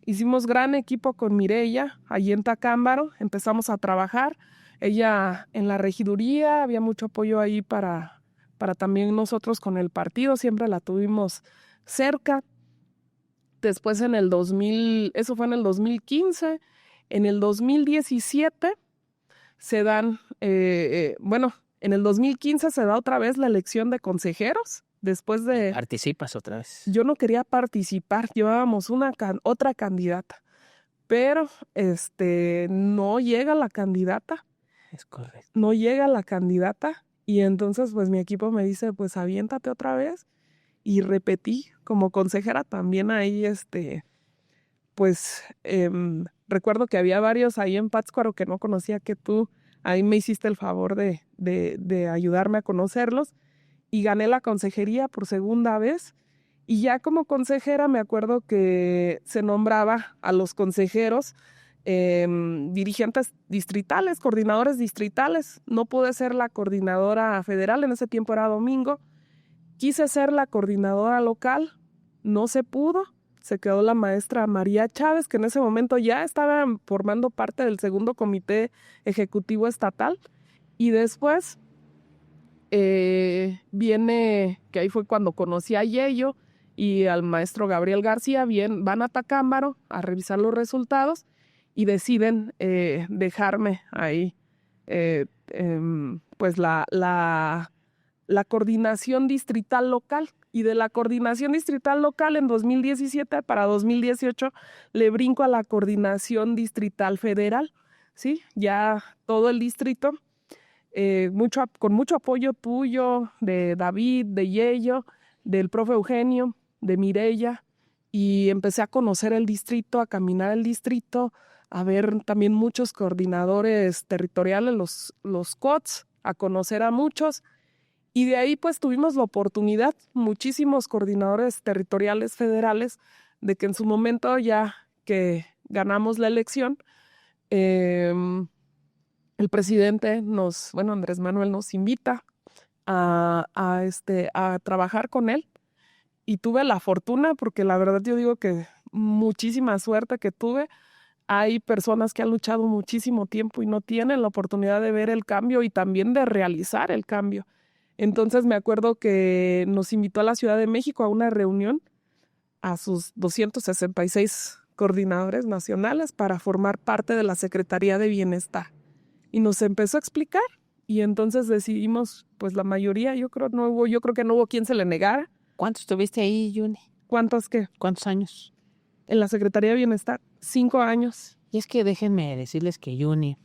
hicimos gran equipo con Mireya, allí en Tacámbaro, empezamos a trabajar. Ella en la regiduría, había mucho apoyo ahí para también nosotros con el partido, siempre la tuvimos cerca. Después en el 2000, eso fue en el 2015, en el 2017 se dan, en el 2015 se da otra vez la elección de consejeros, después de... Participas otra vez. Yo no quería participar, llevábamos otra candidata, pero no llega la candidata. Es correcto. No llega la candidata y entonces pues mi equipo me dice, pues aviéntate otra vez, y repetí como consejera también ahí, recuerdo que había varios ahí en Pátzcuaro que no conocía, que tú ahí me hiciste el favor de ayudarme a conocerlos, y gané la consejería por segunda vez. Y ya como consejera me acuerdo que se nombraba a los consejeros dirigentes distritales, coordinadores distritales. No pude ser la coordinadora federal, en ese tiempo era domingo. Quise ser la coordinadora local, no se pudo. Se quedó la maestra María Chávez, que en ese momento ya estaba formando parte del segundo comité ejecutivo estatal. Y después viene, que ahí fue cuando conocí a Yello y al maestro Gabriel García, van a Tacámbaro a revisar los resultados y deciden dejarme ahí, pues la coordinación distrital local. Y de la coordinación distrital local en 2017 para 2018 le brinco a la coordinación distrital federal, ¿sí? Ya todo el distrito, con mucho apoyo tuyo, de David, de Yello, del profe Eugenio, de Mireya, y empecé a conocer el distrito, a caminar el distrito, a ver también muchos coordinadores territoriales, los COTS, a conocer a muchos. Y de ahí pues tuvimos la oportunidad, muchísimos coordinadores territoriales federales, de que en su momento, ya que ganamos la elección, el presidente Andrés Manuel nos invita a trabajar con él. Y tuve la fortuna, porque la verdad yo digo que muchísima suerte que tuve. Hay personas que han luchado muchísimo tiempo y no tienen la oportunidad de ver el cambio y también de realizar el cambio. Entonces me acuerdo que nos invitó a la Ciudad de México a una reunión a sus 266 coordinadores nacionales para formar parte de la Secretaría de Bienestar. Y nos empezó a explicar, y entonces decidimos, pues la mayoría, yo creo que no hubo quien se le negara. ¿Cuánto estuviste ahí, Juni? ¿Cuántos qué? ¿Cuántos años? En la Secretaría de Bienestar, 5 años. Y es que déjenme decirles que Juni,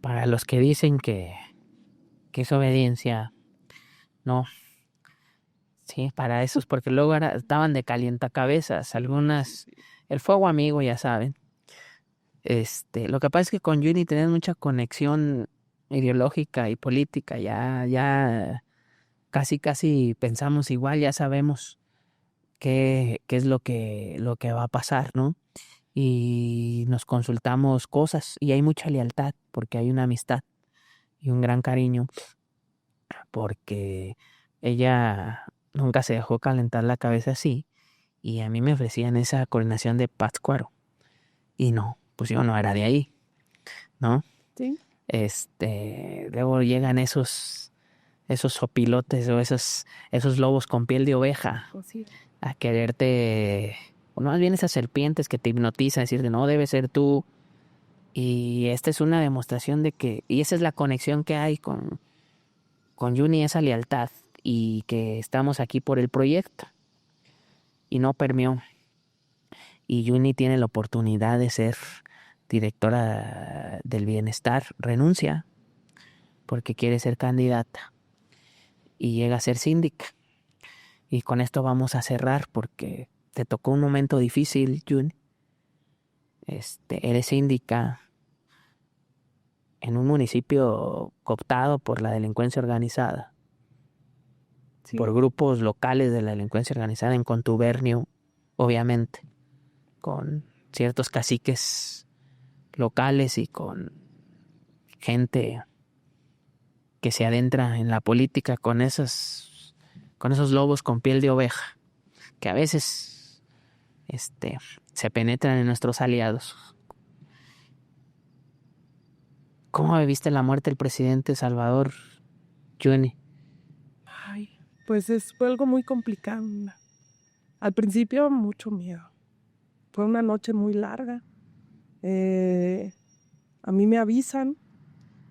para los que dicen que es obediencia, no. Sí, para esos, porque luego estaban de calientacabezas, algunas, el fuego amigo, ya saben. Lo que pasa es que con Juni tenemos mucha conexión ideológica y política, ya casi pensamos igual, ya sabemos qué es lo que va a pasar, ¿no? Y nos consultamos cosas y hay mucha lealtad porque hay una amistad y un gran cariño, porque ella nunca se dejó calentar la cabeza así, y a mí me ofrecían esa coordinación de Pátzcuaro y no, pues yo no era de ahí, ¿no? Sí. Luego llegan esos sopilotes o esos lobos con piel de oveja Sí. a quererte, o más bien esas serpientes que te hipnotizan, decirte no, debe ser tú. Y esta es una demostración de que, y esa es la conexión que hay con Juni, esa lealtad, y que estamos aquí por el proyecto y no permeó. Y Juni tiene la oportunidad de ser directora del bienestar, renuncia porque quiere ser candidata y llega a ser síndica. Y con esto vamos a cerrar porque te tocó un momento difícil, Juni. Eres síndica en un municipio cooptado por la delincuencia organizada, Sí. por grupos locales de la delincuencia organizada en contubernio, obviamente, con ciertos caciques locales y con gente que se adentra en la política con esos lobos con piel de oveja, que a veces se penetran en nuestros aliados. ¿Cómo viviste la muerte del presidente Salvador, Juni? Ay, pues fue algo muy complicado. Al principio, mucho miedo. Fue una noche muy larga. A mí me avisan,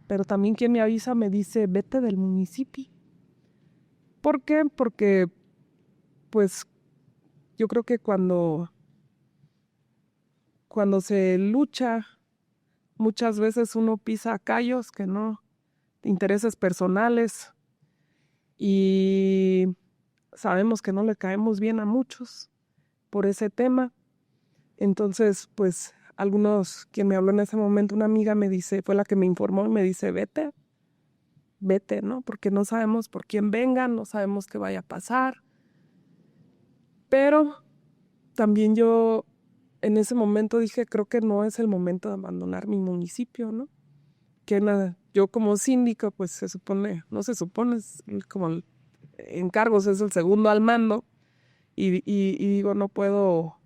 pero también quien me avisa me dice, vete del municipio. ¿Por qué? Porque, pues, yo creo que cuando se lucha, muchas veces uno pisa callos que no, intereses personales, y sabemos que no le caemos bien a muchos por ese tema. Entonces, pues, quien me habló en ese momento, una amiga me dice, fue la que me informó y me dice, vete, ¿no? Porque no sabemos por quién vengan, no sabemos qué vaya a pasar. Pero también yo en ese momento dije, creo que no es el momento de abandonar mi municipio, ¿no? Yo como síndico, pues no se supone, es como encargos, es el segundo al mando, y digo, no puedo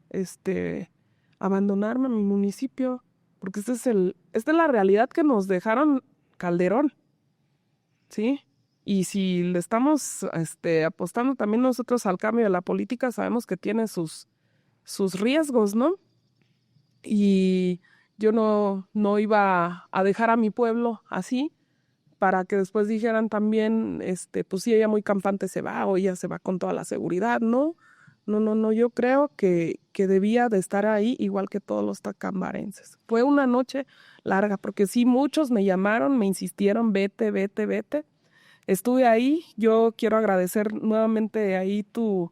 abandonarme a mi municipio, porque esta es la realidad que nos dejaron Calderón, ¿sí? Y si le estamos apostando también nosotros al cambio de la política, sabemos que tiene sus riesgos, ¿no? Y yo no iba a dejar a mi pueblo así, para que después dijeran también, pues sí, ella muy campante se va, o ella se va con toda la seguridad, ¿no? No, yo creo que debía de estar ahí igual que todos los tacambarenses. Fue una noche larga, porque sí, muchos me llamaron, me insistieron, vete. Estuve ahí, yo quiero agradecer nuevamente ahí tu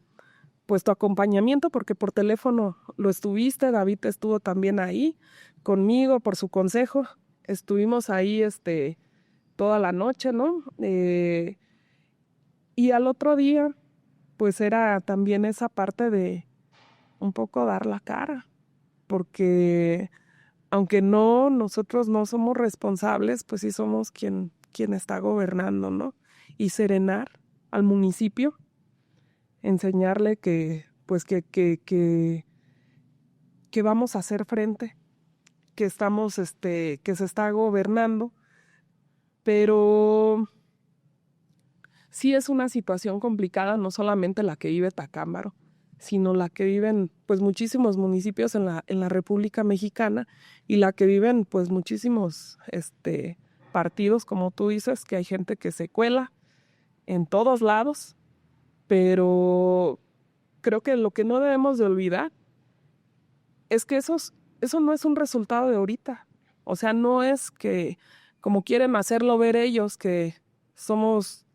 acompañamiento, porque por teléfono lo estuviste, David estuvo también ahí conmigo por su consejo, estuvimos ahí toda la noche, ¿no? Y al otro día, pues era también esa parte de un poco dar la cara, porque aunque nosotros no somos responsables, pues sí somos quien está gobernando, ¿no? Y serenar al municipio, enseñarle que vamos a hacer frente, que estamos, que se está gobernando, pero sí es una situación complicada, no solamente la que vive Tacámbaro, sino la que viven pues muchísimos municipios en la República Mexicana, y la que viven pues muchísimos partidos, como tú dices, que hay gente que se cuela en todos lados, pero creo que lo que no debemos de olvidar es que eso no es un resultado de ahorita. O sea, no es que, como quieren hacerlo ver ellos, que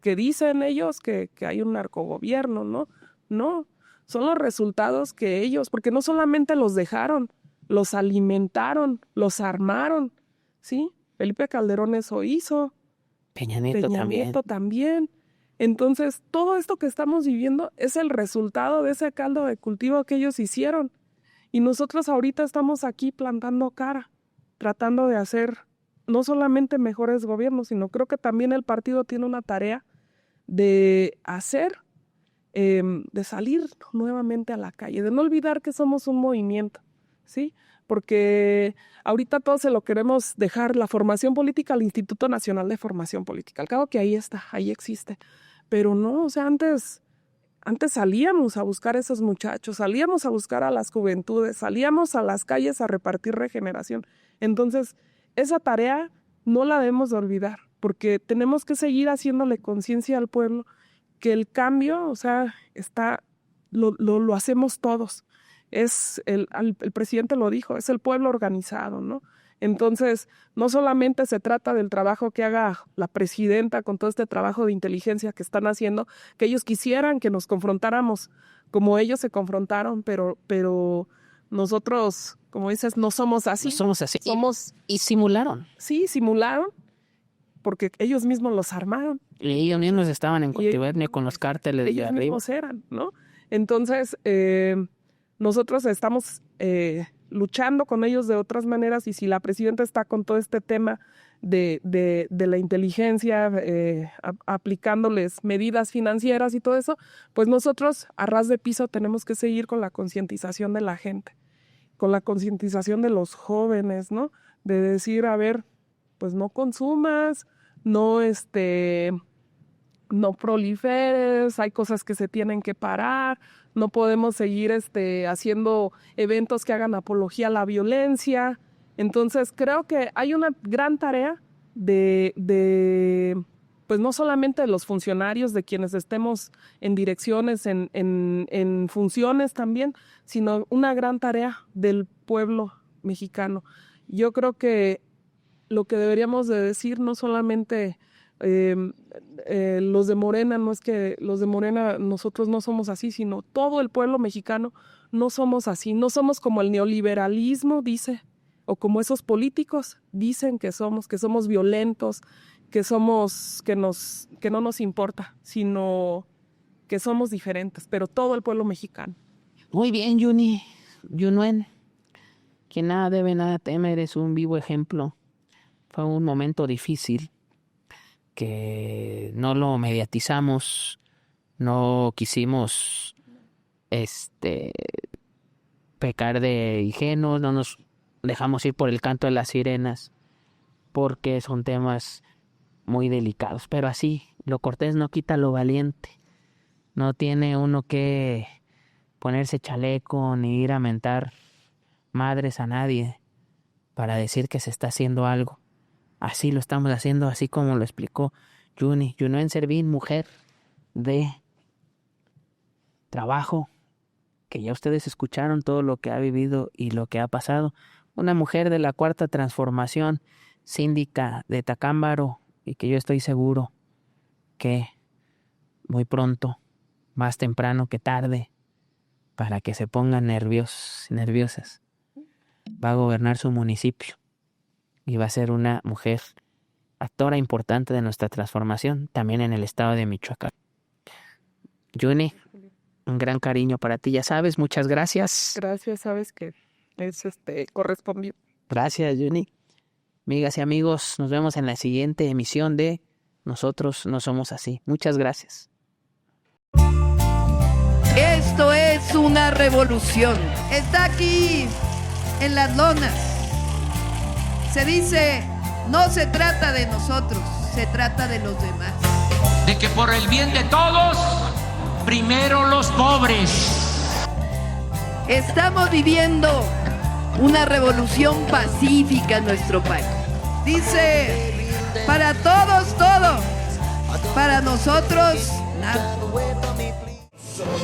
dicen ellos que hay un narcogobierno, ¿no? No, son los resultados que ellos, porque no solamente los dejaron, los alimentaron, los armaron, ¿sí? Felipe Calderón eso hizo. Peña Nieto también. Entonces, todo esto que estamos viviendo es el resultado de ese caldo de cultivo que ellos hicieron. Y nosotros ahorita estamos aquí plantando cara, tratando de hacer no solamente mejores gobiernos, sino creo que también el partido tiene una tarea de de salir nuevamente a la calle, de no olvidar que somos un movimiento, ¿sí? Porque ahorita todos se lo queremos dejar la formación política al Instituto Nacional de Formación Política. Al cabo que ahí está, ahí existe. Pero no, o sea, antes salíamos a buscar a esos muchachos, salíamos a buscar a las juventudes, salíamos a las calles a repartir regeneración. Entonces, esa tarea no la debemos de olvidar, porque tenemos que seguir haciéndole conciencia al pueblo que el cambio, o sea, lo hacemos todos. El presidente lo dijo, es el pueblo organizado, ¿no? Entonces, no solamente se trata del trabajo que haga la presidenta con todo este trabajo de inteligencia que están haciendo, que ellos quisieran que nos confrontáramos como ellos se confrontaron, pero nosotros, como dices, no somos así. No somos así. Y simularon. Sí, simularon, porque ellos mismos los armaron. Y ellos mismos estaban en contubernio con los cárteles de ellos arriba. Mismos eran, ¿no? Entonces, nosotros estamos luchando con ellos de otras maneras, y si la presidenta está con todo este tema de la inteligencia, aplicándoles medidas financieras y todo eso, pues nosotros a ras de piso tenemos que seguir con la concientización de la gente. con la concientización de los jóvenes, ¿no? De decir, a ver, pues no consumas, no proliferes, hay cosas que se tienen que parar, no podemos seguir haciendo eventos que hagan apología a la violencia. Entonces creo que hay una gran tarea pues no solamente de los funcionarios, de quienes estemos en direcciones, en funciones también, sino una gran tarea del pueblo mexicano. Yo creo que lo que deberíamos de decir, no solamente los de Morena, no es que los de Morena nosotros no somos así, sino todo el pueblo mexicano no somos así, no somos como el neoliberalismo dice, o como esos políticos dicen que somos violentos, que no nos importa, sino que somos diferentes, pero todo el pueblo mexicano. Muy bien, Yunuen, que nada debe, nada teme, eres un vivo ejemplo. Fue un momento difícil que no lo mediatizamos, no quisimos pecar de ingenuos, no nos dejamos ir por el canto de las sirenas, porque son temas muy delicados, pero así, lo cortés no quita lo valiente. No tiene uno que ponerse chaleco ni ir a mentar madres a nadie para decir que se está haciendo algo. Así lo estamos haciendo, así como lo explicó Yunuen Servín, mujer de trabajo, que ya ustedes escucharon todo lo que ha vivido y lo que ha pasado. Una mujer de la Cuarta Transformación, síndica de Tacámbaro, y que yo estoy seguro que muy pronto, más temprano que tarde, para que se pongan nerviosas, va a gobernar su municipio y va a ser una mujer actora importante de nuestra transformación, también en el estado de Michoacán. Yuni, un gran cariño para ti, ya sabes, muchas gracias. Gracias, sabes que es correspondió. Gracias, Yuni. Amigas y amigos, nos vemos en la siguiente emisión de Nosotros no somos así. Muchas gracias. Esto es una revolución. Está aquí en las lonas. Se dice, no se trata de nosotros, se trata de los demás. De que por el bien de todos, primero los pobres. Estamos viviendo una revolución pacífica en nuestro país. Dice, para todos, todo. Para nosotros, nada. Somos